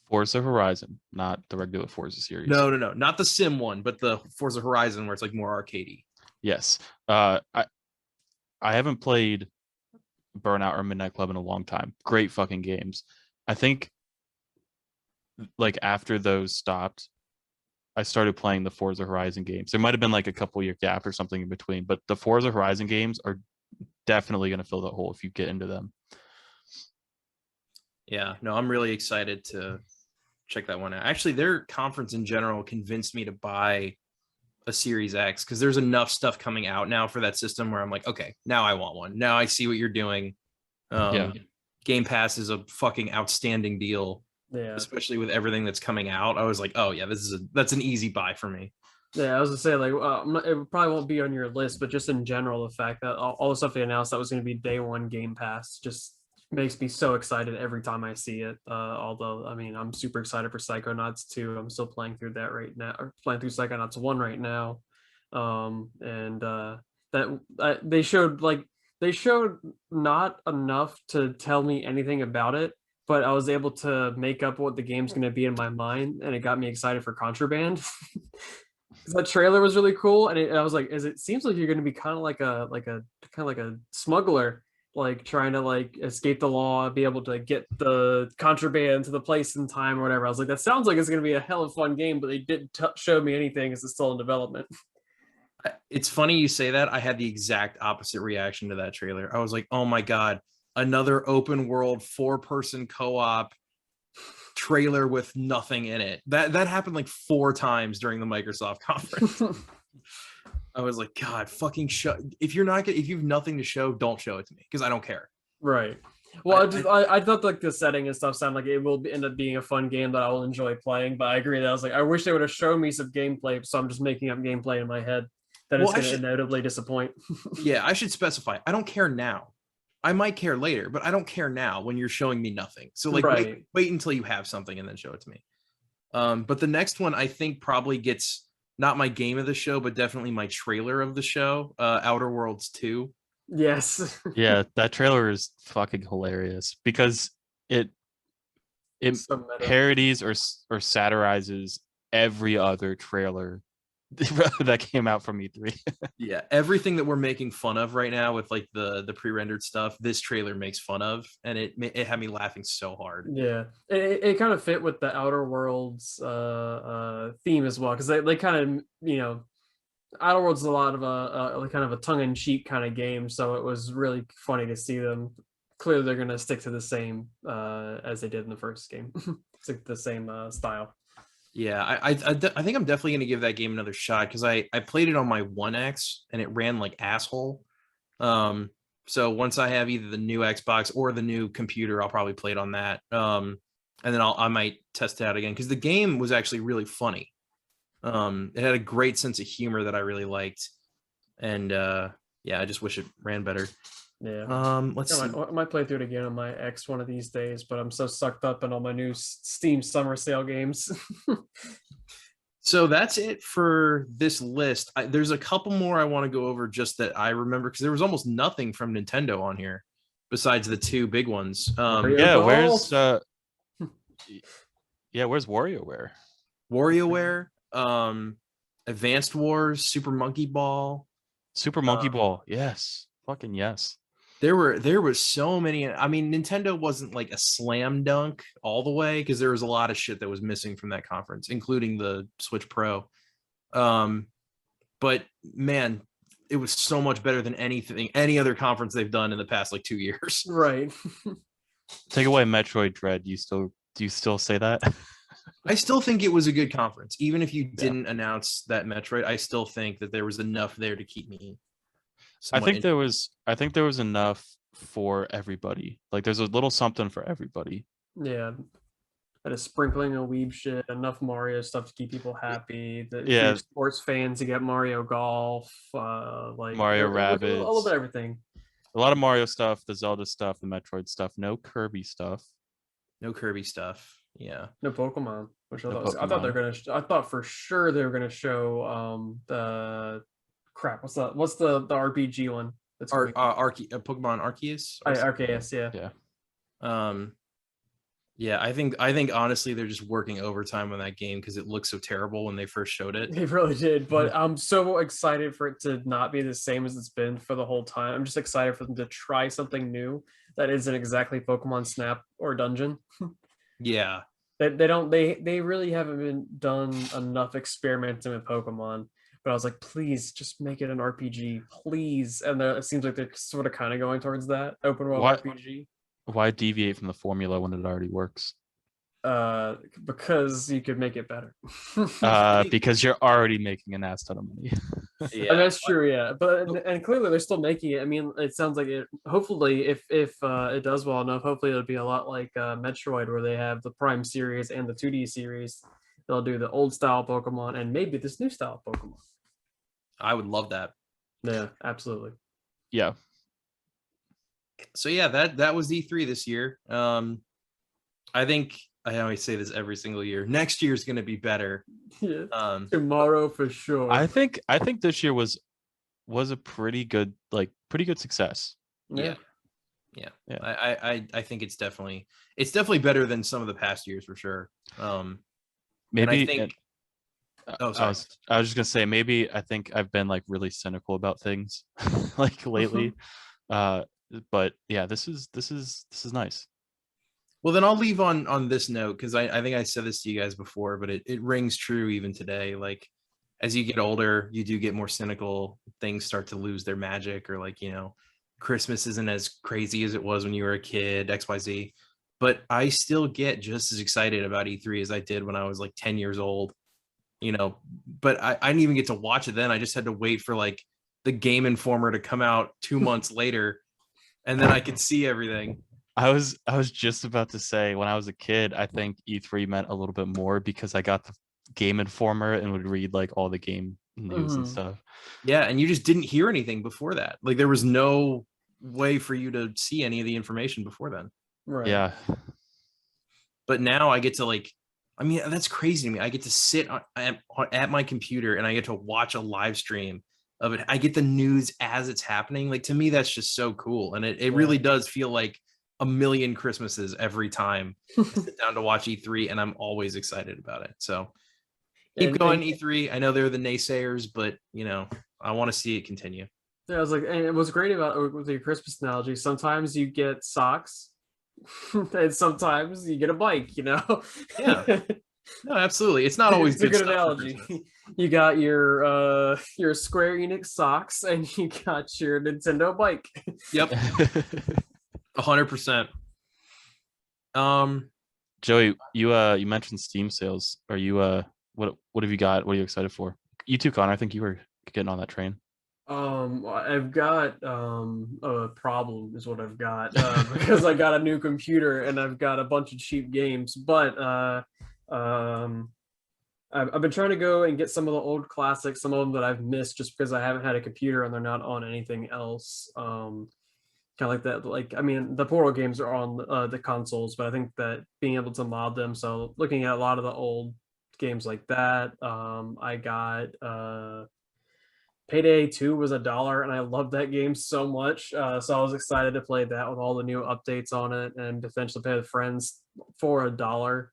Forza Horizon, not the regular Forza series. No, not the sim one, but the Forza Horizon where it's like more arcadey. Yes. I haven't played Burnout or Midnight Club in a long time. Great fucking games. I think like after those stopped, I started playing the Forza Horizon games. There might have been like a couple year gap or something in between, but the Forza Horizon games are definitely going to fill that hole if you get into them. Yeah, no, I'm really excited to check that one out. Actually, their conference in general convinced me to buy a Series X because there's enough stuff coming out now for that system where I'm like, okay, now I want one. Now I see what you're doing. Game Pass is a fucking outstanding deal. Yeah, especially with everything that's coming out. I was like, oh yeah, that's an easy buy for me. Yeah, I was gonna say like it probably won't be on your list, but just in general, the fact that all the stuff they announced that was going to be day one Game Pass just makes me so excited every time I see it. Although I mean, I'm super excited for Psychonauts 2. I'm still playing through that right now, or playing through Psychonauts 1 right now. They showed not enough to tell me anything about it, but I was able to make up what the game's going to be in my mind, and it got me excited for Contraband. Because that trailer was really cool, and I was like, it seems like you're going to be kind of like a smuggler, like trying to like escape the law, be able to get the contraband to the place in time or whatever. I was like, that sounds like it's going to be a hell of a fun game, but they didn't show me anything as it's still in development. It's funny you say that. I had the exact opposite reaction to that trailer. I was like, oh my God, another open world 4-person co-op trailer with nothing in it. That happened like 4 times during the Microsoft conference. I was like, God, fucking show. If you've nothing to show, don't show it to me because I don't care. Right. Well, I thought like the setting and stuff sound like it will end up being a fun game that I will enjoy playing. But I agree that I was like, I wish they would have shown me some gameplay. So I'm just making up gameplay in my head that it's going to inevitably disappoint. Yeah, I should specify. I don't care now. I might care later, but I don't care now when you're showing me nothing. So like, wait until you have something and then show it to me. But the next one I think probably gets not my game of the show, but definitely my trailer of the show. Outer Worlds 2. Yes. Yeah, that trailer is fucking hilarious because it parodies or satirizes every other trailer that came out from E3. Yeah, everything that we're making fun of right now with like the pre-rendered stuff, this trailer makes fun of, and it had me laughing so hard. Yeah, it kind of fit with the Outer Worlds theme as well, because they kind of, Outer Worlds is a lot of a kind of a tongue-in-cheek kind of game, so it was really funny to see them. Clearly, they're going to stick to the same as they did in the first game, stick to the same style. Yeah, I think I'm definitely going to give that game another shot because I played it on my 1X and it ran like asshole. So once I have either the new Xbox or the new computer, I'll probably play it on that. And then I might test it out again because the game was actually really funny. It had a great sense of humor that I really liked, and yeah, I just wish it ran better. Yeah. Let's see. I might play through it again on my X one of these days, but I'm so sucked up in all my new Steam summer sale games. So that's it for this list. There's a couple more I want to go over just that I remember because there was almost nothing from Nintendo on here besides the 2 big ones. Where's WarioWare? WarioWare, Advanced Wars, Super Monkey Ball. Super Monkey Ball, yes. Fucking yes. There were so many. I mean, Nintendo wasn't like a slam dunk all the way because there was a lot of shit that was missing from that conference, including the Switch Pro. But man, it was so much better than any other conference they've done in the past like 2 years. Right. Take away Metroid Dread. Do you still say that? I still think it was a good conference. Even if you didn't announce that Metroid, I still think that there was enough there to keep me I somewhat think there was enough for everybody. Like there's a little something for everybody. Yeah. And a sprinkling of weeb shit, enough Mario stuff to keep people happy. If Yeah. you're sports fans, you get Mario Golf, like Mario a little Rabbids. bit of everything. A lot of Mario stuff, the Zelda stuff, the Metroid stuff, no Kirby stuff. No Kirby stuff. Yeah. No Pokemon, which No I thought they're Pokemon. gonna. I thought for sure they were gonna show the crap. What's the RPG one? That's coming? Pokemon Arceus. Arceus, yeah. Yeah. Yeah, I think honestly they're just working overtime on that game because it looked so terrible when they first showed it. They really did, but I'm so excited for it to not be the same as it's been for the whole time. I'm just excited for them to try something new that isn't exactly Pokemon Snap or Dungeon. Yeah. They really haven't been done enough experimenting with Pokemon. But I was like, please just make it an RPG, please. And it seems like they're sort of kind of going towards that open world RPG. Why deviate from the formula when it already works? Because you could make it better. Because you're already making an ass ton of money. Yeah. And that's true, yeah. But and clearly they're still making it. I mean, it sounds like it. Hopefully, if it does well enough, hopefully it'll be a lot like Metroid, where they have the Prime series and the 2D series. They'll do the old style Pokemon and maybe this new style Pokemon. I would love that. Yeah, absolutely. Yeah. So yeah, that was E3 this year. I think I always say this every single year. Next year is going to be better. Yeah. Tomorrow for sure. I think this year was a pretty good success. Yeah. I think it's definitely better than some of the past years for sure. Maybe I think. I was just gonna say maybe I think I've been like really cynical about things like lately. But yeah, this is nice. Well, then I'll leave on this note because I think I said this to you guys before, but it rings true even today. Like as you get older, you do get more cynical. Things start to lose their magic, or like, Christmas isn't as crazy as it was when you were a kid, XYZ. But I still get just as excited about E3 as I did when I was like 10 years old. But I didn't even get to watch it then. I just had to wait for like the Game Informer to come out 2 months later, and then I could see everything. I was just about to say, when I was a kid, I think E3 meant a little bit more because I got the Game Informer and would read like all the game news and stuff. Yeah, and you just didn't hear anything before that. Like there was no way for you to see any of the information before then. Right. Yeah. But now I get to that's crazy to me. I get to sit at my computer and I get to watch a live stream of it. I get the news as it's happening. Like to me, that's just so cool. And it really does feel like a million Christmases every time I sit down to watch E3, and I'm always excited about it. So keep going, E3. I know they're the naysayers, but I want to see it continue. Yeah, I was like, and it was great about with your Christmas analogy. Sometimes you get socks, and sometimes you get a bike. Yeah. No, absolutely. It's not always it's a good analogy. You got your Square Enix socks, and you got your Nintendo bike. Yep. 100%. Joey, you mentioned Steam sales. Are you what have you got? What are you excited for? You too, Connor. I think you were getting on that train. I've got a problem is what I've got because I got a new computer and I've got a bunch of cheap games, but I've been trying to go and get some of the old classics, some of them that I've missed just because I haven't had a computer and they're not on anything else. Kind of like that. Like, I mean, the Portal games are on the consoles, but I think that being able to mod them. So looking at a lot of the old games like that, I got Payday 2 was $1, and I loved that game so much. So I was excited to play that with all the new updates on it, and potentially play with friends for $1.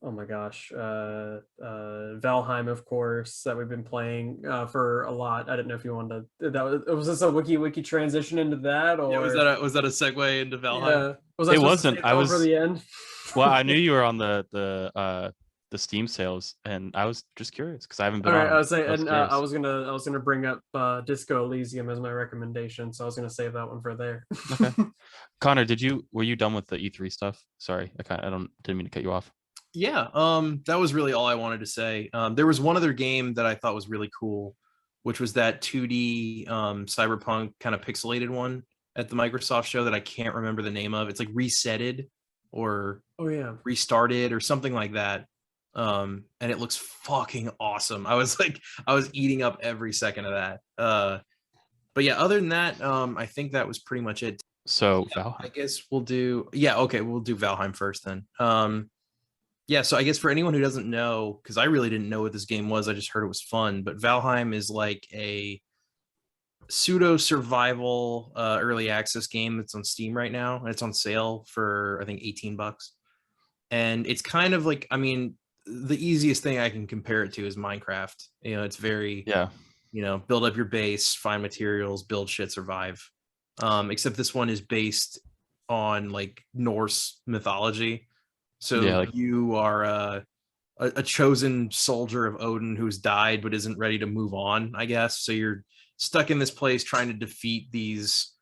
Oh my gosh, Valheim, of course, that we've been playing for a lot. I didn't know if you wanted to. Was this a wiki transition into that, or was that a segue into Valheim? Yeah. It wasn't. I was for the end. Well, I knew you were on the Steam sales, and I was just curious because I haven't been All right, on I was saying, those and scares. I was gonna bring up Disco Elysium as my recommendation, so I was gonna save that one for there. Okay. Connor, were you done with the E3 stuff? Sorry, didn't mean to cut you off. Yeah, that was really all I wanted to say. There was one other game that I thought was really cool, which was that 2D cyberpunk kind of pixelated one at the Microsoft show that I can't remember the name of. It's like Resetted or Oh yeah, Restarted or something like that. And it looks fucking awesome. I was eating up every second of that. But yeah, other than that, I think that was pretty much it. So I Valheim. guess we'll do we'll do Valheim first then. Yeah, so I guess for anyone who doesn't know, because I really didn't know what this game was, I just heard it was fun. But Valheim is like a pseudo survival early access game that's on Steam right now, and it's on sale for I think $18. And it's kind of like, I mean, the easiest thing I can compare it to is Minecraft. You know, it's very, Yeah. you know, build up your base, find materials, build shit, survive. Except this one is based on like Norse mythology. So Yeah, like you are a chosen soldier of Odin who's died but isn't ready to move on, I guess. So you're stuck in this place trying to defeat these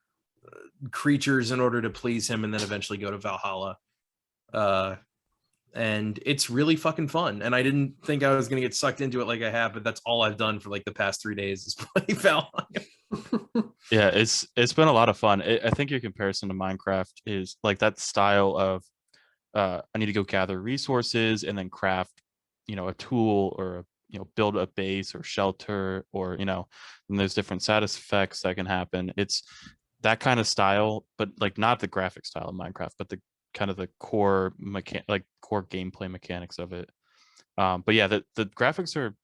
creatures in order to please him and then eventually go to Valhalla. And it's really fucking fun. And I didn't think I was going to get sucked into it like I have, but that's all I've done for like the past 3 days is play Valheim. yeah, it's been a lot of fun. I think your comparison to Minecraft is like that style of I need to go gather resources and then craft, a tool or build a base or shelter or and there's different status effects that can happen. It's that kind of style, but like not the graphic style of Minecraft, but the kind of the core core gameplay mechanics of it. But yeah, the graphics are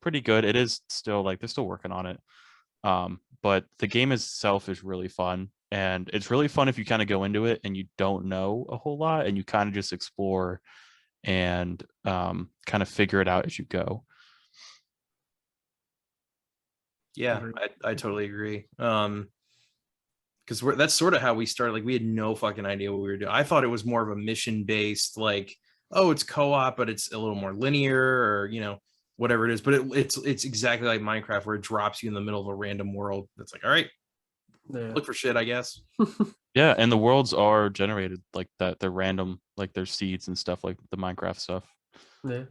pretty good. It is still like they're still working on it. But the game itself is really fun, and it's really fun if you kind of go into it and you don't know a whole lot and you kind of just explore and kind of figure it out as you go. Yeah, I totally agree. Because that's sort of how we started. Like we had no fucking idea what we were doing. I thought it was more of a mission based, like, oh, it's co-op, but it's a little more linear, or whatever it is. But it's exactly like Minecraft, where it drops you in the middle of a random world. It's like, all right, look for shit, I guess. Yeah, and the worlds are generated like that. They're random, like there's seeds and stuff like the Minecraft stuff. Yeah.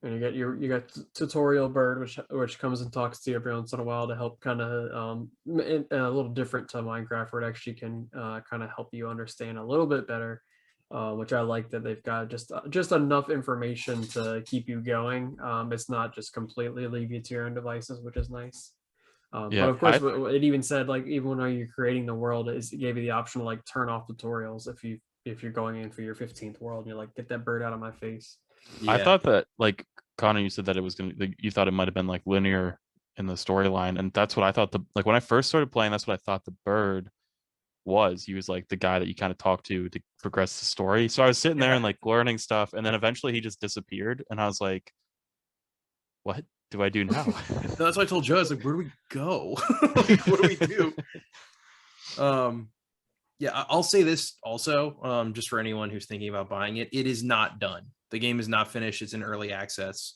And you got tutorial bird, which comes and talks to you every once in a while to help kind of a little different to Minecraft, where it actually can kind of help you understand a little bit better, which I like that they've got just enough information to keep you going. It's not just completely leave you to your own devices, which is nice. Yeah, but of course, it even said like even when you're creating the world, it gave you the option to like turn off tutorials if you're going in for your 15th world and you're like, get that bird out of my face. Yeah. I thought that, like Connor, you said that it was you thought it might have been like linear in the storyline, and that's what I thought. Like when I first started playing, that's what I thought the bird was. He was like the guy that you kind of talk to progress the story. So I was sitting there and like learning stuff, and then eventually he just disappeared, and I was like, what do I do now? That's why I told Joe, I was like, where do we go? Like, what do we do? Yeah, I'll say this also, just for anyone who's thinking about buying it, it is not done. The game is not finished. It's in early access.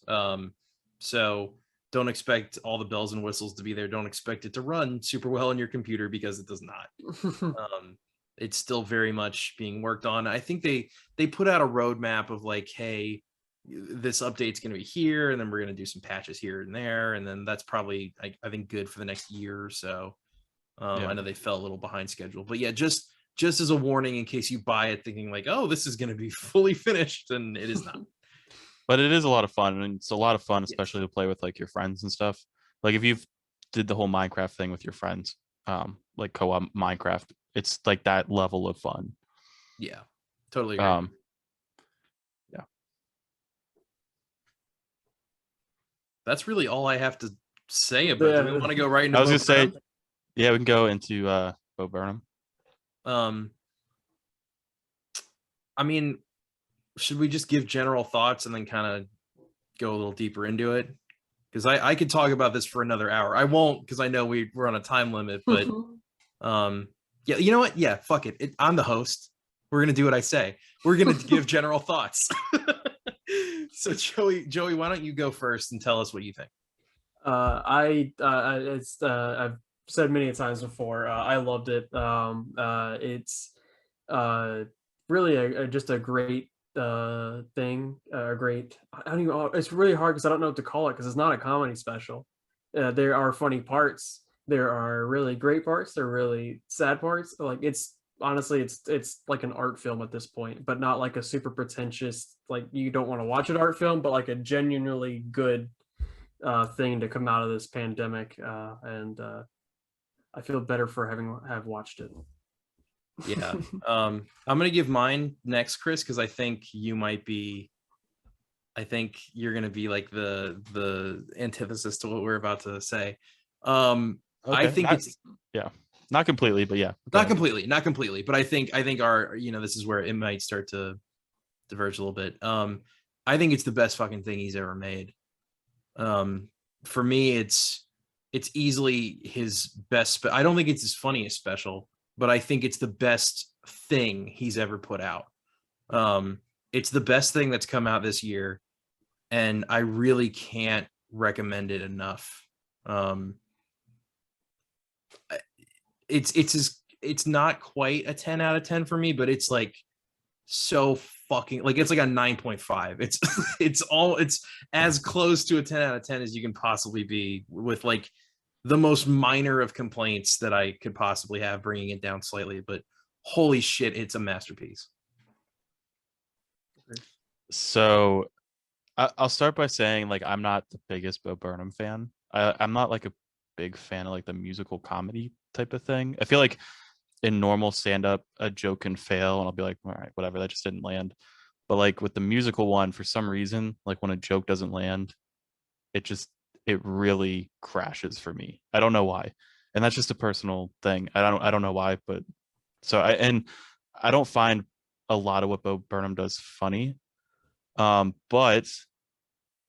So don't expect all the bells and whistles to be there. Don't expect it to run super well on your computer, because it does not. It's still very much being worked on. I think they put out a roadmap of like, hey, this update's going to be here, and then we're going to do some patches here and there, and then that's probably I think good for the next year or so. I know they fell a little behind schedule, but yeah, just as a warning in case you buy it thinking like, oh, this is going to be fully finished, and it is not. But it is a lot of fun, and it's a lot of fun, especially to play with like your friends and stuff. Like if you've did the whole Minecraft thing with your friends, like co-op Minecraft, it's like that level of fun. Yeah, totally agree. Yeah, that's really all I have to say about it. Do we want to go right into I was gonna say, yeah, we can go into Bo Burnham. I mean, should we just give general thoughts and then kind of go a little deeper into it? Because I could talk about this for another hour. I won't, because I know we're on a time limit, but yeah, you know what? Yeah, fuck it. I'm the host. We're gonna do what I say. We're gonna give general thoughts. So Joey, why don't you go first and tell us what you think? I've said many times before. I loved it. It's really just a great thing. A great. I don't even. It's really hard because I don't know what to call it because it's not a comedy special. There are funny parts. There are really great parts. There are really sad parts. Like it's honestly, it's like an art film at this point, but not like a super pretentious. Like you don't want to watch an art film, but like a genuinely good thing to come out of this pandemic, and I feel better for have watched it. Yeah. I'm gonna give mine next, Chris, because I think you're gonna be like the antithesis to what we're about to say. I think it's not completely, but yeah. Not completely, but I think our, this is where it might start to diverge a little bit. I think it's the best fucking thing he's ever made. For me, it's easily his best. I don't think it's his funniest special, but I think it's the best thing he's ever put out. It's the best thing that's come out this year, and I really can't recommend it enough. It's not quite a 10 out of 10 for me, but it's like so fucking, like, it's like a 9.5. It's as close to a 10 out of 10 as you can possibly be, with like the most minor of complaints that I could possibly have, bringing it down slightly. But holy shit, it's a masterpiece. So I'll start by saying, like, I'm not the biggest Bo Burnham fan. I'm not like a big fan of like the musical comedy type of thing. I feel like in normal stand-up, a joke can fail and I'll be like, all right, whatever, that just didn't land. But like with the musical one, for some reason, like when a joke doesn't land, it really crashes for me. I don't know why. And that's just a personal thing. I don't know why, but so I don't find a lot of what Bo Burnham does funny. But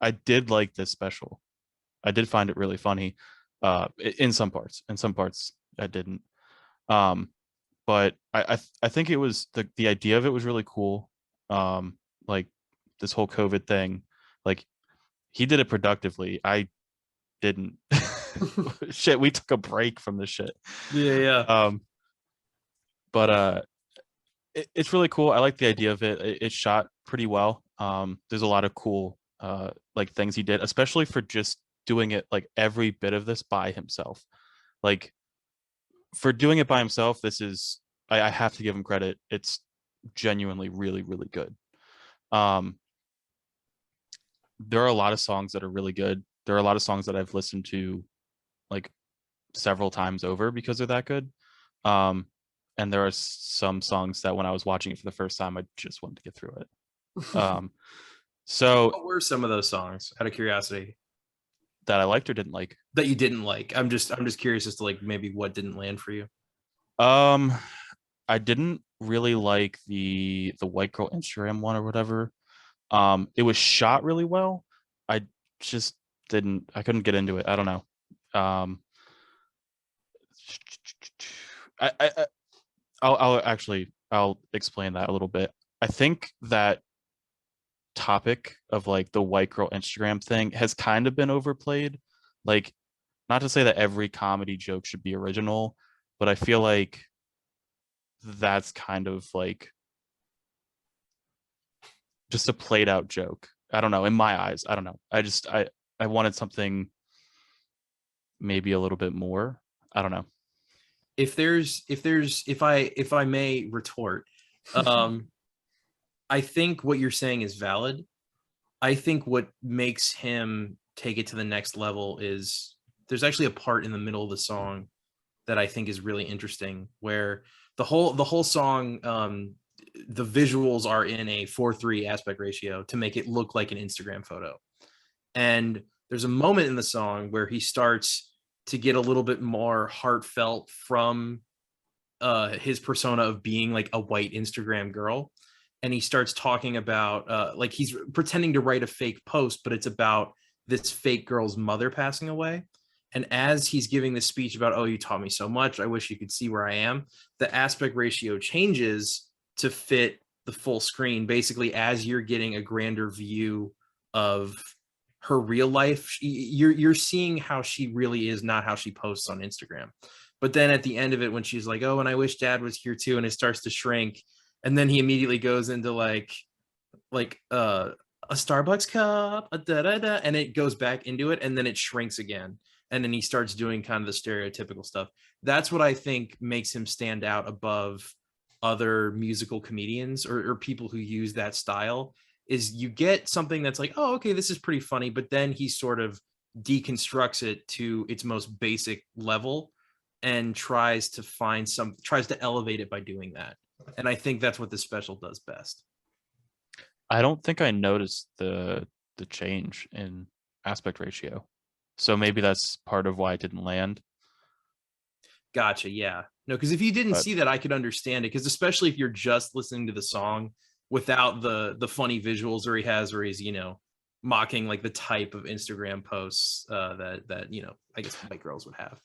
I did like this special. I did find it really funny. In some parts. In some parts I didn't. But I think it was the idea of it was really cool. Like this whole COVID thing, like he did it productively. I didn't. Shit, we took a break from this shit. Yeah. But it's really cool. I like the idea of it. It's shot pretty well. There's a lot of cool like things he did, especially for just doing it like every bit of this by himself. Like for doing it by himself, this is I have to give him credit. It's genuinely really, really good. There are a lot of songs that are really good. There are a lot of songs that I've listened to like several times over because they're that good. And there are some songs that when I was watching it for the first time, I just wanted to get through it. So what were some of those songs, out of curiosity, that I liked or didn't like? That you didn't like? I'm just curious as to like maybe what didn't land for you. I didn't really like the white girl Instagram one or whatever. It was shot really well. I just I couldn't get into it. I don't know. I'll explain that a little bit. I think that topic of like the white girl Instagram thing has kind of been overplayed. Like, not to say that every comedy joke should be original, but I feel like that's kind of like just a played out joke. I don't know, in my eyes. I don't know. I wanted something maybe a little bit more. I don't know. If I may retort, I think what you're saying is valid. I think what makes him take it to the next level is there's actually a part in the middle of the song that I think is really interesting, where the whole song, the visuals are in a 4:3 aspect ratio to make it look like an Instagram photo. And there's a moment in the song where he starts to get a little bit more heartfelt from his persona of being like a white Instagram girl. And he starts talking about like he's pretending to write a fake post, but it's about this fake girl's mother passing away. And as he's giving this speech about, oh, you taught me so much, I wish you could see where I am, the aspect ratio changes to fit the full screen, basically, as you're getting a grander view of her real life. You're seeing how she really is, not how she posts on Instagram. But then at the end of it, when she's like, oh, and I wish dad was here too, and it starts to shrink, and then he immediately goes into like a Starbucks cup, and it goes back into it, and then it shrinks again, and then he starts doing kind of the stereotypical stuff. That's what I think makes him stand out above other musical comedians or people who use that style. Is you get something that's like, oh, okay, this is pretty funny, but then he sort of deconstructs it to its most basic level and tries to elevate it by doing that. And I think that's what this special does best. I don't think I noticed the change in aspect ratio, so maybe that's part of why it didn't land. Gotcha. Yeah. No, because if you didn't see that, I could understand it. Because especially if you're just listening to the song without the funny visuals where he's mocking like the type of Instagram posts that I guess white girls would have.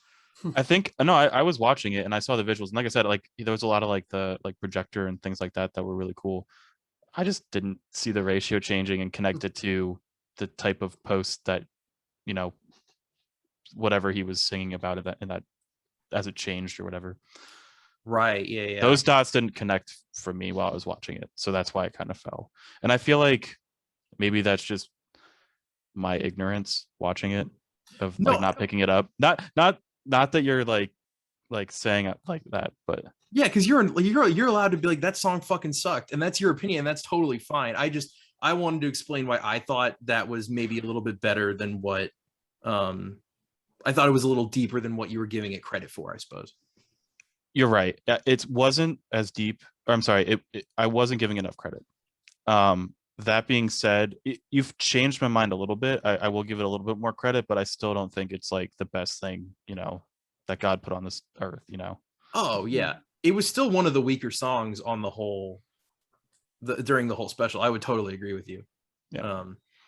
I think I was watching it and I saw the visuals, and like I said, like there was a lot of like the projector and things like that were really cool. I just didn't see the ratio changing and connect it to the type of post that whatever he was singing about it in that as it changed or whatever. Right. Yeah. Those dots didn't connect for me while I was watching it, so that's why it kind of fell. And I feel like maybe that's just my ignorance watching it of not picking it up. Not that you're like saying it like that, but yeah, because you're allowed to be like, that song fucking sucked, and that's your opinion, and that's totally fine. I wanted to explain why I thought that was maybe a little bit better than what I thought it was a little deeper than what you were giving it credit for, I suppose. You're right. It wasn't as deep. Or I'm sorry, I wasn't giving enough credit. That being said, you've changed my mind a little bit. I will give it a little bit more credit, but I still don't think it's like the best thing, that God put on this earth, Oh, yeah. It was still one of the weaker songs on the whole, during the whole special. I would totally agree with you. Yeah.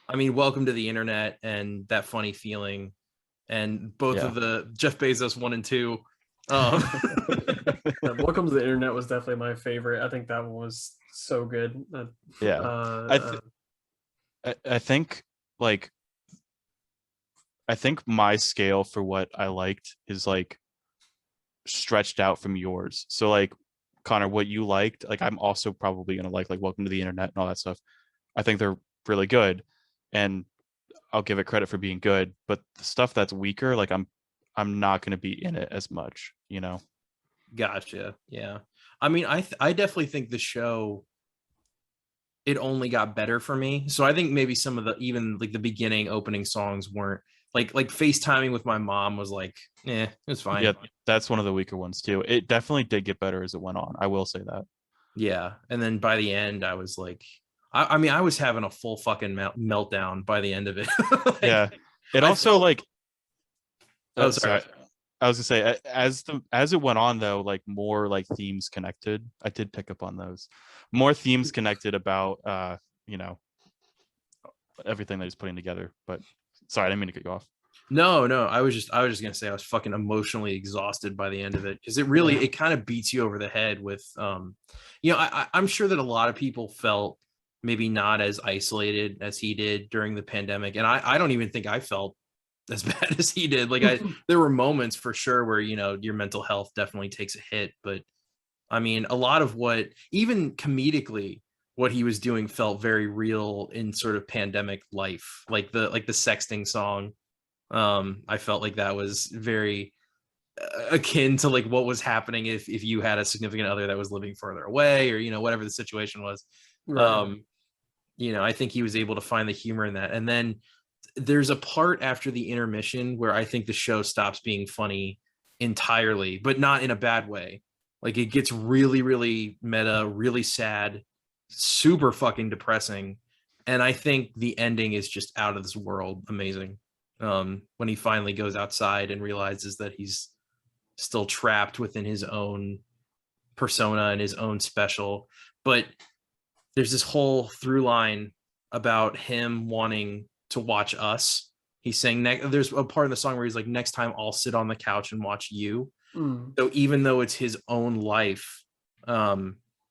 I mean, Welcome to the Internet and That Funny Feeling, and both of the Jeff Bezos 1 and 2. Welcome to the Internet was definitely my favorite. I think that one was so good. I think my scale for what I liked is like stretched out from yours. So like, Connor, what you liked, like I'm also probably gonna like Welcome to the Internet and all that stuff. I think they're really good, and I'll give it credit for being good. But the stuff that's weaker, like I'm not gonna be in it as much, Gotcha. Yeah. I mean, I definitely think the show, it only got better for me. So I think maybe some of the, even like the beginning opening songs weren't like FaceTiming with my mom was like, it was fine. Yeah, that's one of the weaker ones too. It definitely did get better as it went on. I will say that. Yeah. And then by the end, I was like, I mean, I was having a full fucking meltdown by the end of it. Yeah. It also oh, sorry. I was gonna say, as it went on though, like more like themes connected. I did pick up on those. More themes connected about everything that he's putting together. But sorry, I didn't mean to cut you off. No, I was just gonna say I was fucking emotionally exhausted by the end of it, because it kind of beats you over the head with I'm sure that a lot of people felt maybe not as isolated as he did during the pandemic, and I don't even think I felt as bad as he did. Like there were moments for sure where your mental health definitely takes a hit, but I mean, a lot of what, even comedically, what he was doing felt very real in sort of pandemic life, like the sexting song. I felt like that was very akin to like what was happening if you had a significant other that was living further away, or whatever the situation was. Right. I think he was able to find the humor in that. And then there's a part after the intermission where I think the show stops being funny entirely, but not in a bad way. Like it gets really, really meta, really sad, super fucking depressing. And I think the ending is just out of this world amazing. When he finally goes outside and realizes that he's still trapped within his own persona and his own special. But there's this whole through line about him wanting to watch us. He's saying, there's a part of the song where he's like, next time I'll sit on the couch and watch you. So even though it's his own life,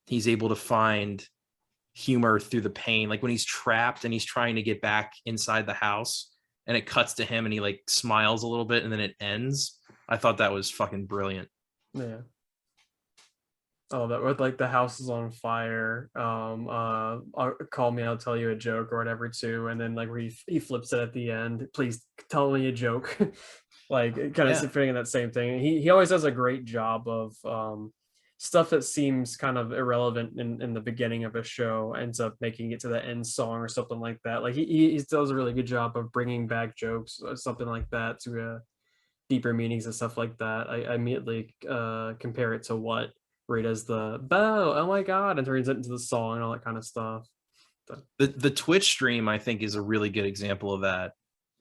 he's able to find humor through the pain, like when he's trapped and he's trying to get back inside the house and it cuts to him and he like smiles a little bit and then it ends. I thought that was fucking brilliant. Yeah. Oh, that with like the house is on fire. Call me, I'll tell you a joke or whatever too. And then like where he flips it at the end. Please tell me a joke. Like kind of fitting in that same thing. He always does a great job of stuff that seems kind of irrelevant in the beginning of a show ends up making it to the end song or something like that. Like he does a really good job of bringing back jokes or something like that to deeper meanings and stuff like that. I immediately compare it to what where he does the bow, oh my god, and turns it into the song and all that kind of stuff. The Twitch stream, I think, is a really good example of that,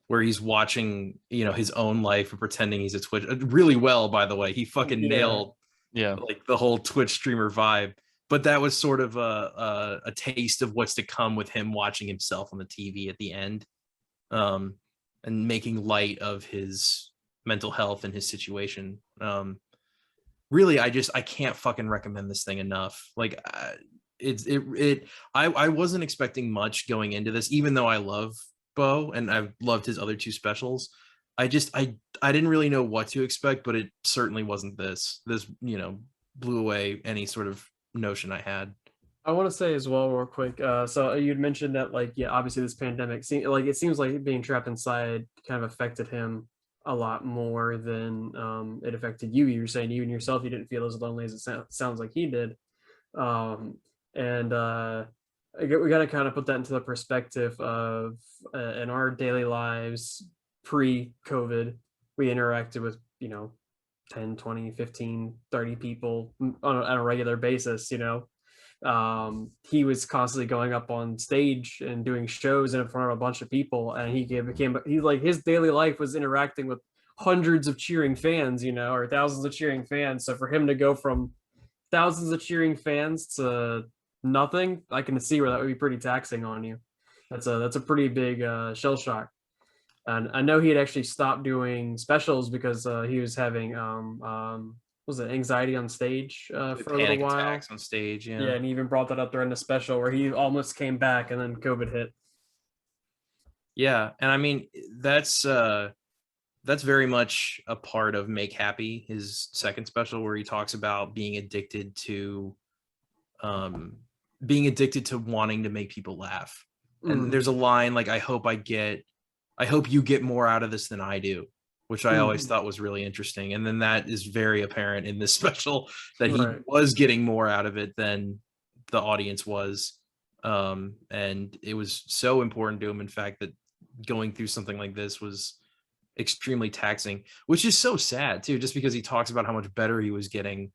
where he's watching, his own life and pretending he's a Twitch really well, by the way. He fucking nailed like the whole Twitch streamer vibe. But that was sort of a taste of what's to come with him watching himself on the TV at the end, and making light of his mental health and his situation. Really, I can't fucking recommend this thing enough. Like I wasn't expecting much going into this, even though I love Bo and I've loved his other two specials. I didn't really know what to expect, but it certainly wasn't this blew away any sort of notion I had. I want to say as well real quick, so you'd mentioned that obviously this pandemic it seems like being trapped inside kind of affected him a lot more than it affected you. You were saying you and yourself, you didn't feel as lonely as it sounds like he did. We got to kind of put that into the perspective of in our daily lives pre-COVID, we interacted with 10, 20, 15, 30 people on a regular basis. He was constantly going up on stage and doing shows in front of a bunch of people, and his daily life was interacting with hundreds of cheering fans, or thousands of cheering fans. So for him to go from thousands of cheering fans to nothing, I can see where that would be pretty taxing on you. That's a pretty big shell shock. And I know he had actually stopped doing specials because he was having was it anxiety on stage for a little while? Attacks on stage, yeah. Yeah, and he even brought that up during the special where he almost came back and then COVID hit. Yeah, and I mean that's very much a part of Make Happy, his second special, where he talks about being addicted to wanting to make people laugh. And there's a line like, I hope you get more out of this than I do, which I always thought was really interesting. And then that is very apparent in this special that he was getting more out of it than the audience was. And it was so important to him, in fact, that going through something like this was extremely taxing, which is so sad too, just because he talks about how much better he was getting.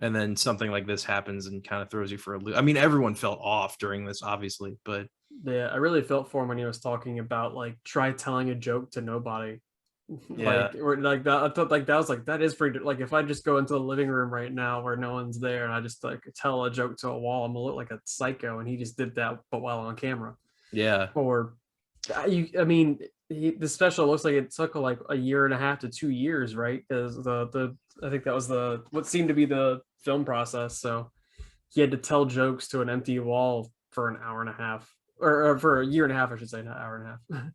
And then something like this happens and kind of throws you for a loop. I mean, everyone felt off during this, obviously, but yeah, I really felt for him when he was talking about try telling a joke to nobody. Yeah. That. I thought that is pretty. Like if I just go into the living room right now where no one's there and I just tell a joke to a wall, I'm gonna look like a psycho. And he just did that, but while on camera. Yeah. Or, the special looks like it took a year and a half to 2 years, right? Because I think that was what seemed to be the film process. So he had to tell jokes to an empty wall for an hour and a half, or for a year and a half, I should say, not hour and a half.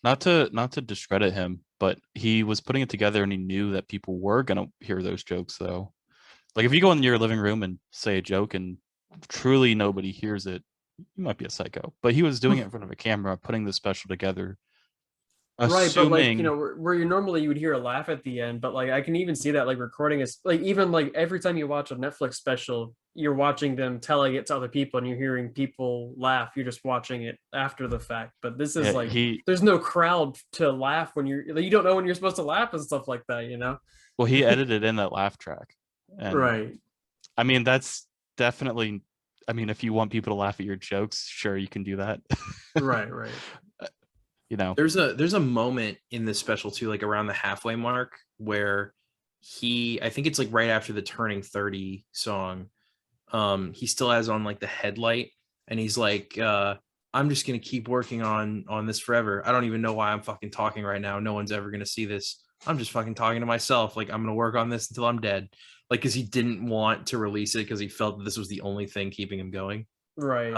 Not to discredit him, but he was putting it together and he knew that people were gonna hear those jokes though. Like if you go in your living room and say a joke and truly nobody hears it, you might be a psycho. But he was doing it in front of a camera, putting the special together. Right, but where you normally you would hear a laugh at the end, but I can even see that recording is even every time you watch a Netflix special, you're watching them telling it to other people and you're hearing people laugh. You're just watching it after the fact. But this is there's no crowd to laugh when you don't know when you're supposed to laugh and stuff like that, Well, he edited in that laugh track. And, right. I mean, that's definitely. I mean, if you want people to laugh at your jokes, sure, you can do that. Right. There's a moment in this special too, around the halfway mark, where I think it's right after the turning 30 song, he still has on the headlight and he's I'm just gonna keep working on this forever. I don't even know why I'm fucking talking right now. No one's ever gonna see this. I'm just fucking talking to myself. I'm gonna work on this until I'm dead. Because he didn't want to release it because he felt that this was the only thing keeping him going. Right.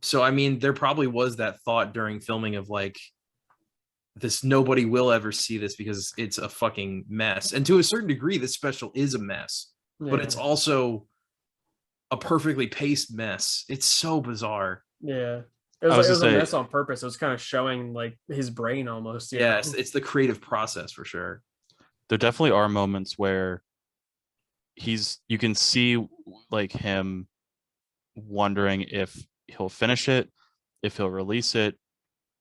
So I mean, there probably was that thought during filming of like, this nobody will ever see this because it's a fucking mess. And to a certain degree, this special is a mess, but it's Yeah. also a perfectly paced mess. It's so bizarre. Yeah. I was It to was a say, mess on purpose. It was kind of showing like his brain almost. You know? Yes, it's the creative process for sure. there definitely are moments where you can see like him wondering if he'll finish it, if he'll release it,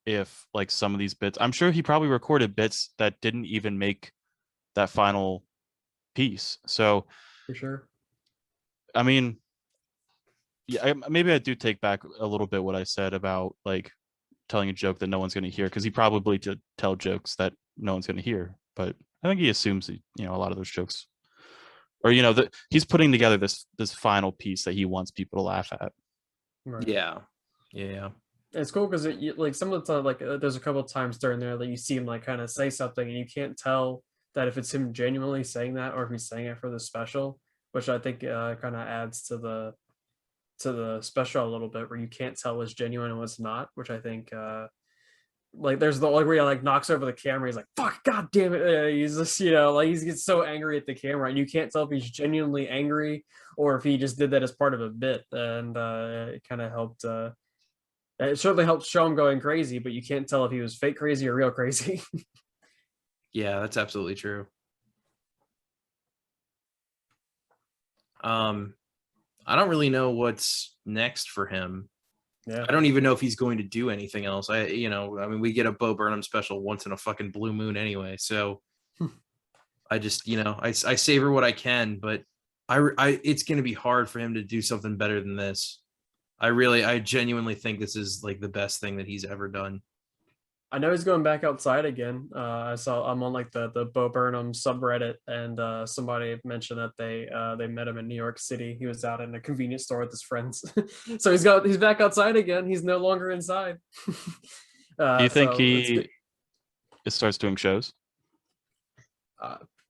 if like some of these bits. I'm sure he probably recorded bits that didn't even make that final piece. So, For sure. I mean, yeah, maybe I do take back a little bit what I said about like telling a joke that no one's going to hear, because he probably did tell jokes that no one's going to hear. But I think he assumes that, a lot of those jokes, or that he's putting together this final piece that he wants people to laugh at. Right. Yeah. Yeah. It's cool because like some of the time, like there's a couple of times during there that you see him like kind of say something and you can't tell that if it's him genuinely saying that or if he's saying it for the special, which I think kind of adds to the special a little bit, where you can't tell what's genuine and what's not, which I think like there's the like where he like knocks over the camera, he's like fuck, god damn it, he's just like he gets so angry at the camera and you can't tell if he's genuinely angry or if he just did that as part of a bit. And it kind of helped it certainly helped show him going crazy, but you can't tell if he was fake crazy or real crazy. Yeah, that's absolutely true. I don't really know what's next for him. Yeah. I don't even know if he's going to do anything else. I mean, we get a Bo Burnham special once in a fucking blue moon anyway. So I just, I savor what I can, but it's going to be hard for him to do something better than this. I genuinely think this is like the best thing that he's ever done. I know he's going back outside again. I'm on like the Bo Burnham subreddit, and somebody mentioned that they met him in New York City. He was out in a convenience store with his friends, so he's back outside again. He's no longer inside. Do you think so he starts doing shows?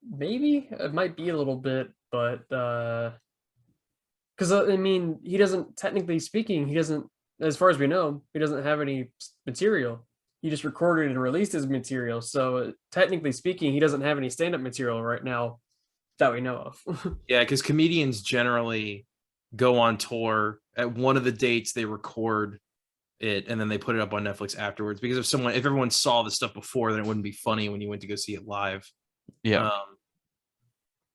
Maybe it might be a little bit, but because I mean, he doesn't, technically speaking, he doesn't, as far as we know, he doesn't have any material. He just recorded and released his material. So technically speaking, he doesn't have any stand-up material right now that we know of. Yeah, because comedians generally go on tour. At one of the dates, they record it and then they put it up on Netflix afterwards. Because if everyone saw the stuff before, then it wouldn't be funny when you went to go see it live. Yeah.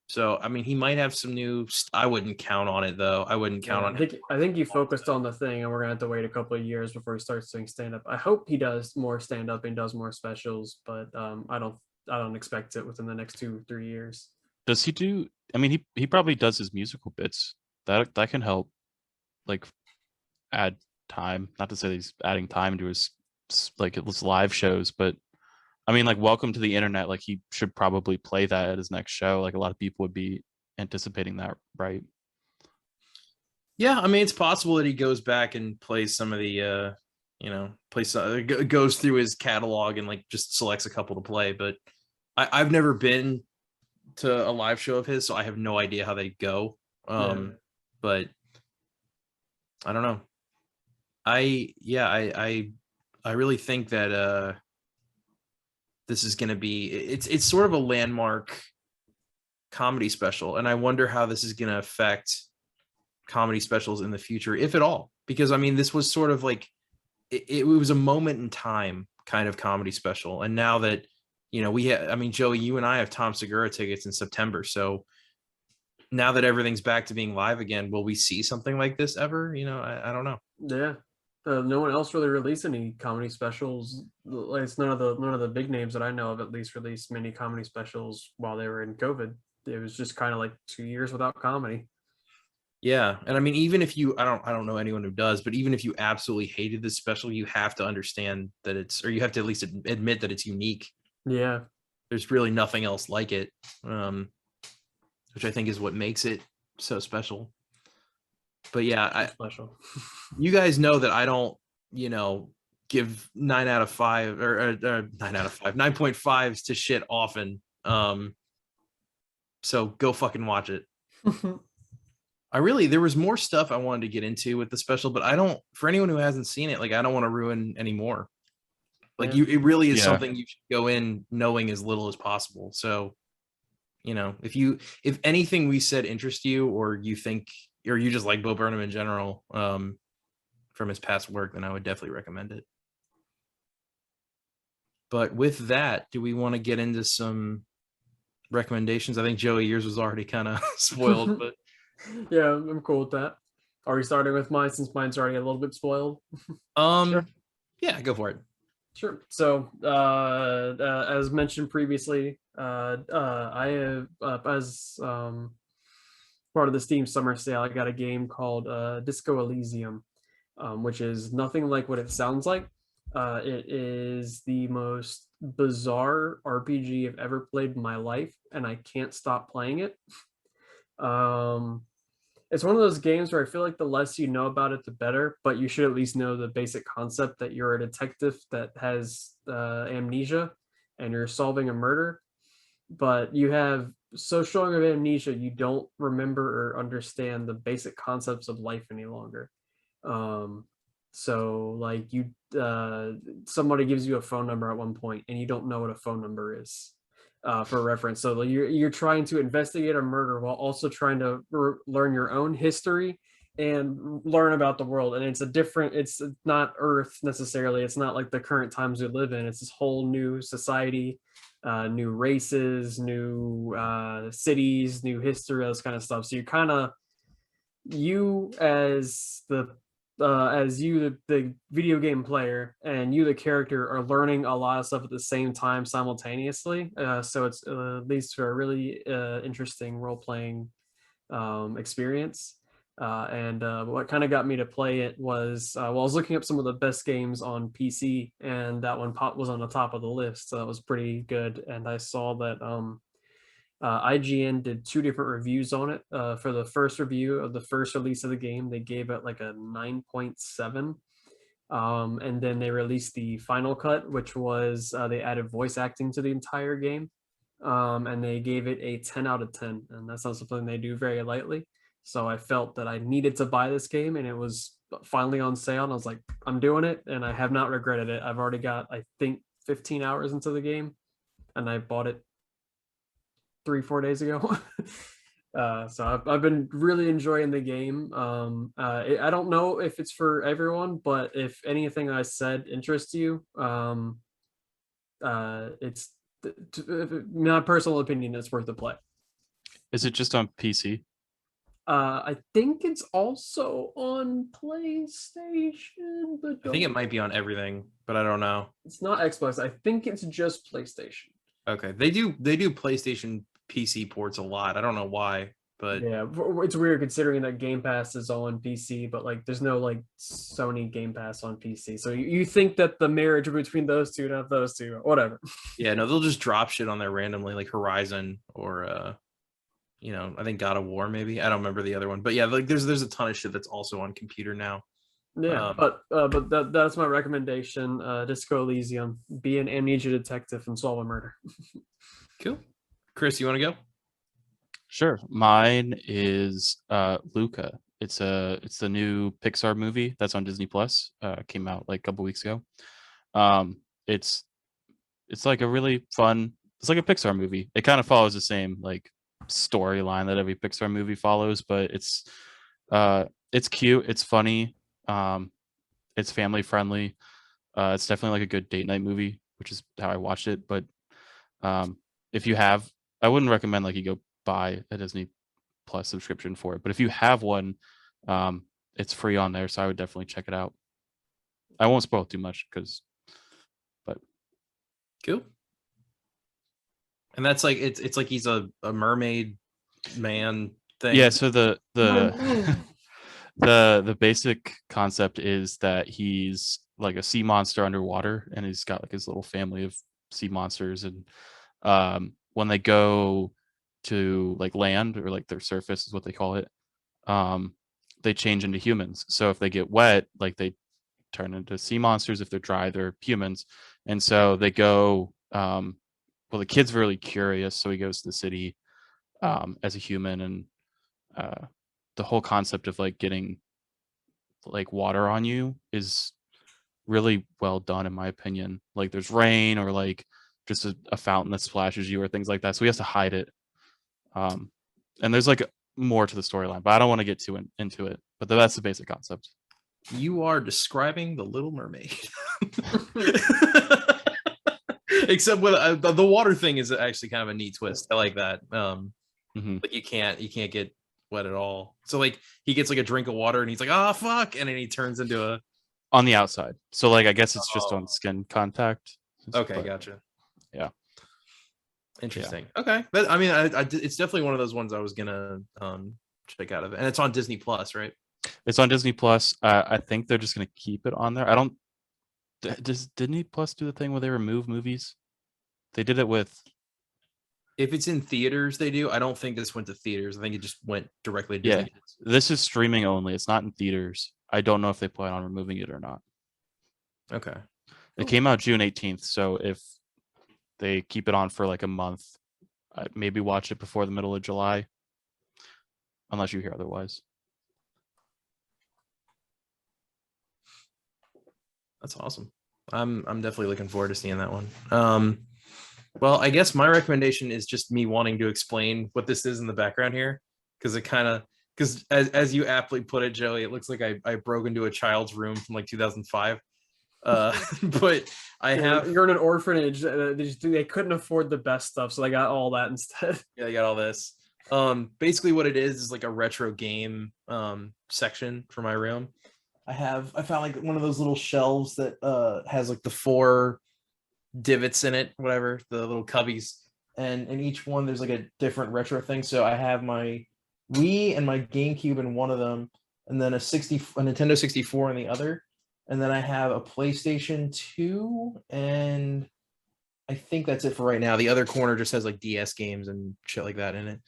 So I mean, he might have some new. I wouldn't count on it though. I wouldn't count on it. I think he focused on the thing, and we're gonna have to wait a couple of years before he starts doing stand-up. I hope he does more stand-up and does more specials, but I don't expect it within the next 2-3 years. Does he do? I mean, he probably does his musical bits. That can help, like, add time. Not to say that he's adding time to his live shows, but I mean, like, Welcome to the Internet, like, he should probably play that at his next show. Like, a lot of people would be anticipating that, right? Yeah, I mean, it's possible that he goes back and plays some of the, goes through his catalog and like just selects a couple to play. But I've never been to a live show of his, so I have no idea how they go. But I don't know. I really think that this is going to be, it's sort of a landmark comedy special, and I wonder how this is going to affect comedy specials in the future, if at all. Because I mean, this was sort of like it was a moment in time kind of comedy special, and now that I mean, Joey, you and I have Tom Segura tickets in September, so now that everything's back to being live again, will we see something like this ever? I don't know. Yeah. No one else really released any comedy specials. Like, it's none of the big names that I know of at least released many comedy specials while they were in COVID. It was just kind of like 2 years without comedy. Yeah, and I mean, even if you, I don't know anyone who does, but even if you absolutely hated this special, you have to understand that you have to at least admit that it's unique. Yeah, there's really nothing else like it, which I think is what makes it so special. But yeah, special. You guys know that I don't, give 9 out of 5 or 9 out of 5, 9.5s to shit often. So go fucking watch it. there was more stuff I wanted to get into with the special, but for anyone who hasn't seen it, like I don't want to ruin any more. Like Yeah. it really is Yeah. something you should go in knowing as little as possible. So, if anything we said interests you, or you think, or you just like Bo Burnham in general, from his past work, then I would definitely recommend it. But with that, do we want to get into some recommendations? I think Joey, yours was already kind of spoiled, but Yeah, I'm cool with that. Are we starting with mine since mine's already a little bit spoiled? Sure. Yeah, go for it. Sure. So, as mentioned previously, I have, as part of the Steam Summer Sale, I got a game called Disco Elysium, which is nothing like what it sounds like. It is the most bizarre RPG I've ever played in my life, and I can't stop playing it. It's one of those games where I feel like the less you know about it, the better, but you should at least know the basic concept that you're a detective that has amnesia and you're solving a murder, but you have so strong of amnesia, you don't remember or understand the basic concepts of life any longer. So like somebody gives you a phone number at one point and you don't know what a phone number is. For reference, so you're trying to investigate a murder while also trying to learn your own history and learn about the world. And it's not Earth necessarily. It's not like the current times we live in. It's this whole new society, new races, new cities, new history, those kind of stuff. So you the video game player, and you the character are learning a lot of stuff at the same time simultaneously. So it's leads to a really interesting role-playing experience. And what kind of got me to play it was I was looking up some of the best games on PC, and that one was on the top of the list. So that was pretty good. And I saw that IGN did 2 different reviews on it. For the first review of the first release of the game, they gave it like a 9.7. And then they released the final cut, which was they added voice acting to the entire game. And they gave it a 10 out of 10. And that's not something they do very lightly. So I felt that I needed to buy this game, and it was finally on sale. And I was like, I'm doing it. And I have not regretted it. I've already got, I think, 15 hours into the game, and I bought it 3-4 days ago. So I've been really enjoying the game. I don't know if it's for everyone, but if anything I said interests you, it's my personal opinion, it's worth a play. Is it just on PC? I think it's also on PlayStation, but I think it might be on everything, but I don't know. It's not Xbox. I think it's just PlayStation. Okay, they do PlayStation PC ports a lot. I don't know why, but yeah, it's weird considering that Game Pass is on PC, but like there's no like Sony Game Pass on PC. So you think that the marriage between those two, not those two, whatever. Yeah, no, they'll just drop shit on there randomly, like Horizon or I think God of War maybe. I don't remember the other one, but yeah, like there's a ton of shit that's also on computer now. Yeah, but that's my recommendation. Disco Elysium. Be an amnesia detective and solve a murder. Cool. Chris, you want to go? Sure. Mine is Luca. It's the new Pixar movie that's on Disney Plus. Came out like a couple weeks ago. It's like a really fun. It's like a Pixar movie. It kind of follows the same like storyline that every Pixar movie follows, but it's cute. It's funny. It's family friendly. It's definitely like a good date night movie, which is how I watched it. But if you have, I wouldn't recommend like you go buy a Disney Plus subscription for it. But if you have one, it's free on there, so I would definitely check it out. I won't spoil too much but cool. And that's like it's like he's a mermaid man thing. Yeah, so the the basic concept is that he's like a sea monster underwater, and he's got like his little family of sea monsters, and when they go to like land, or like their surface is what they call it, they change into humans. So if they get wet, like they turn into sea monsters. If they're dry, they're humans. And so they go well, the kid's really curious, so he goes to the city as a human, and the whole concept of like getting like water on you is really well done in my opinion. Like there's rain or like just a fountain that splashes you or things like that. So he has to hide it. And there's like more to the storyline, but I don't want to get too into it. But that's the basic concept. You are describing the Little Mermaid. Except with the water thing is actually kind of a neat twist. I like that. Like you can't get wet at all. So like he gets like a drink of water and he's like, oh fuck, and then he turns into a on the outside. So like I guess it's just on skin contact. Okay, but, gotcha. Yeah. Interesting. Yeah. Okay. But I mean, it's definitely one of those ones I was gonna check out of it. And it's on Disney Plus, right? It's on Disney Plus. I think they're just gonna keep it on there. I don't. Does Disney Plus do the thing where they remove movies? They did it with. If it's in theaters, they do. I don't think this went to theaters. I think it just went directly to Disney. Yeah, this is streaming only. It's not in theaters. I don't know if they plan on removing it or not. Okay. It came out June 18th, so if they keep it on for like a month, I'd maybe watch it before the middle of July, unless you hear otherwise. That's awesome. I'm definitely looking forward to seeing that one. Well, I guess my recommendation is just me wanting to explain what this is in the background here, because as you aptly put it, Joey, it looks like I broke into a child's room from like 2005. But you're in an orphanage. They couldn't afford the best stuff, so they got all that instead. Yeah, they got all this. Basically what it is like a retro game section for my room. I found like one of those little shelves that has like the 4 divots in it, whatever, the little cubbies, and in each one there's like a different retro thing. So I have my Wii and my GameCube in one of them, and then a Nintendo 64 in the other, and then I have a PlayStation 2, and I think that's it for right now. The other corner just has like DS games and shit like that in it,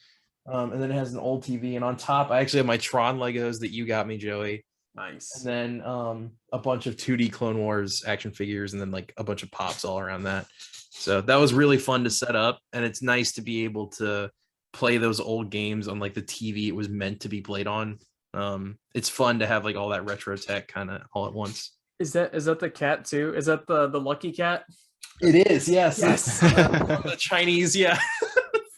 and then it has an old TV, and on top I actually have my Tron Legos that you got me, Joey. Nice. And then a bunch of 2D Clone Wars action figures, and then like a bunch of pops all around that. So that was really fun to set up, and it's nice to be able to play those old games on like the TV it was meant to be played on. It's fun to have like all that retro tech kind of all at once. Is that the cat too? Is that the lucky cat? It is, yes. The Chinese, yeah.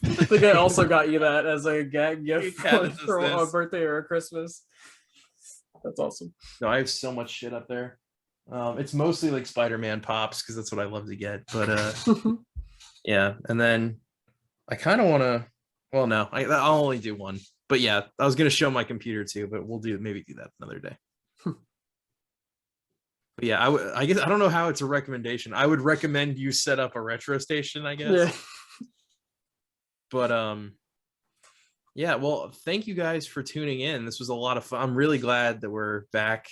I think I also got you that as a gag gift for a birthday or a Christmas. That's awesome. No, I have so much shit up there. It's mostly like Spider-Man pops because that's what I love to get. But yeah, and then I kind of want to. Well, no, I'll only do one. But yeah, I was gonna show my computer too, but we'll maybe do that another day. But yeah, I guess I don't know how it's a recommendation. I would recommend you set up a retro station, I guess. Yeah. But yeah, well, thank you guys for tuning in. This was a lot of fun. I'm really glad that we're back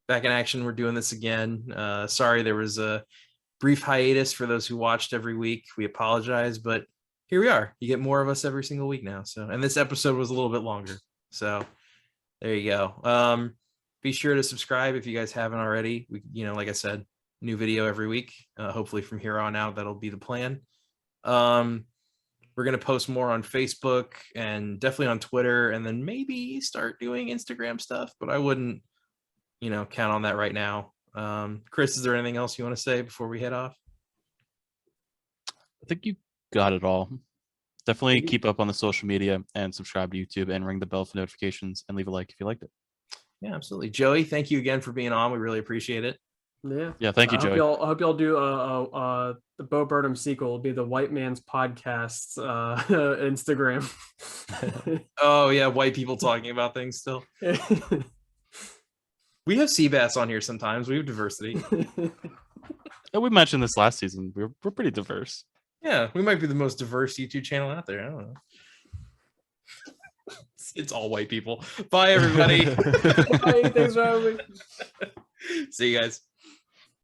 in action. We're doing this again. Sorry there was a brief hiatus for those who watched every week. We apologize, but here we are. You get more of us every single week now. So, and this episode was a little bit longer. So there you go. Be sure to subscribe if you guys haven't already. Like I said, new video every week. Hopefully from here on out, that'll be the plan. We're going to post more on Facebook and definitely on Twitter, and then maybe start doing Instagram stuff, but I wouldn't, count on that right now. Chris, is there anything else you want to say before we head off? I think you got it all. Definitely keep up on the social media and subscribe to YouTube and ring the bell for notifications and leave a like if you liked it. Yeah, absolutely. Joey, thank you again for being on. We really appreciate it. Yeah. Thank you, Joey. I hope y'all do the Bo Burnham sequel. It'll be the White Man's Podcast Instagram. Oh yeah, white people talking about things still. We have Seabass on here sometimes. We have diversity. We mentioned this last season. We're pretty diverse. Yeah, we might be the most diverse YouTube channel out there. I don't know. It's all white people. Bye, everybody. Bye. Thanks for having me. See you guys.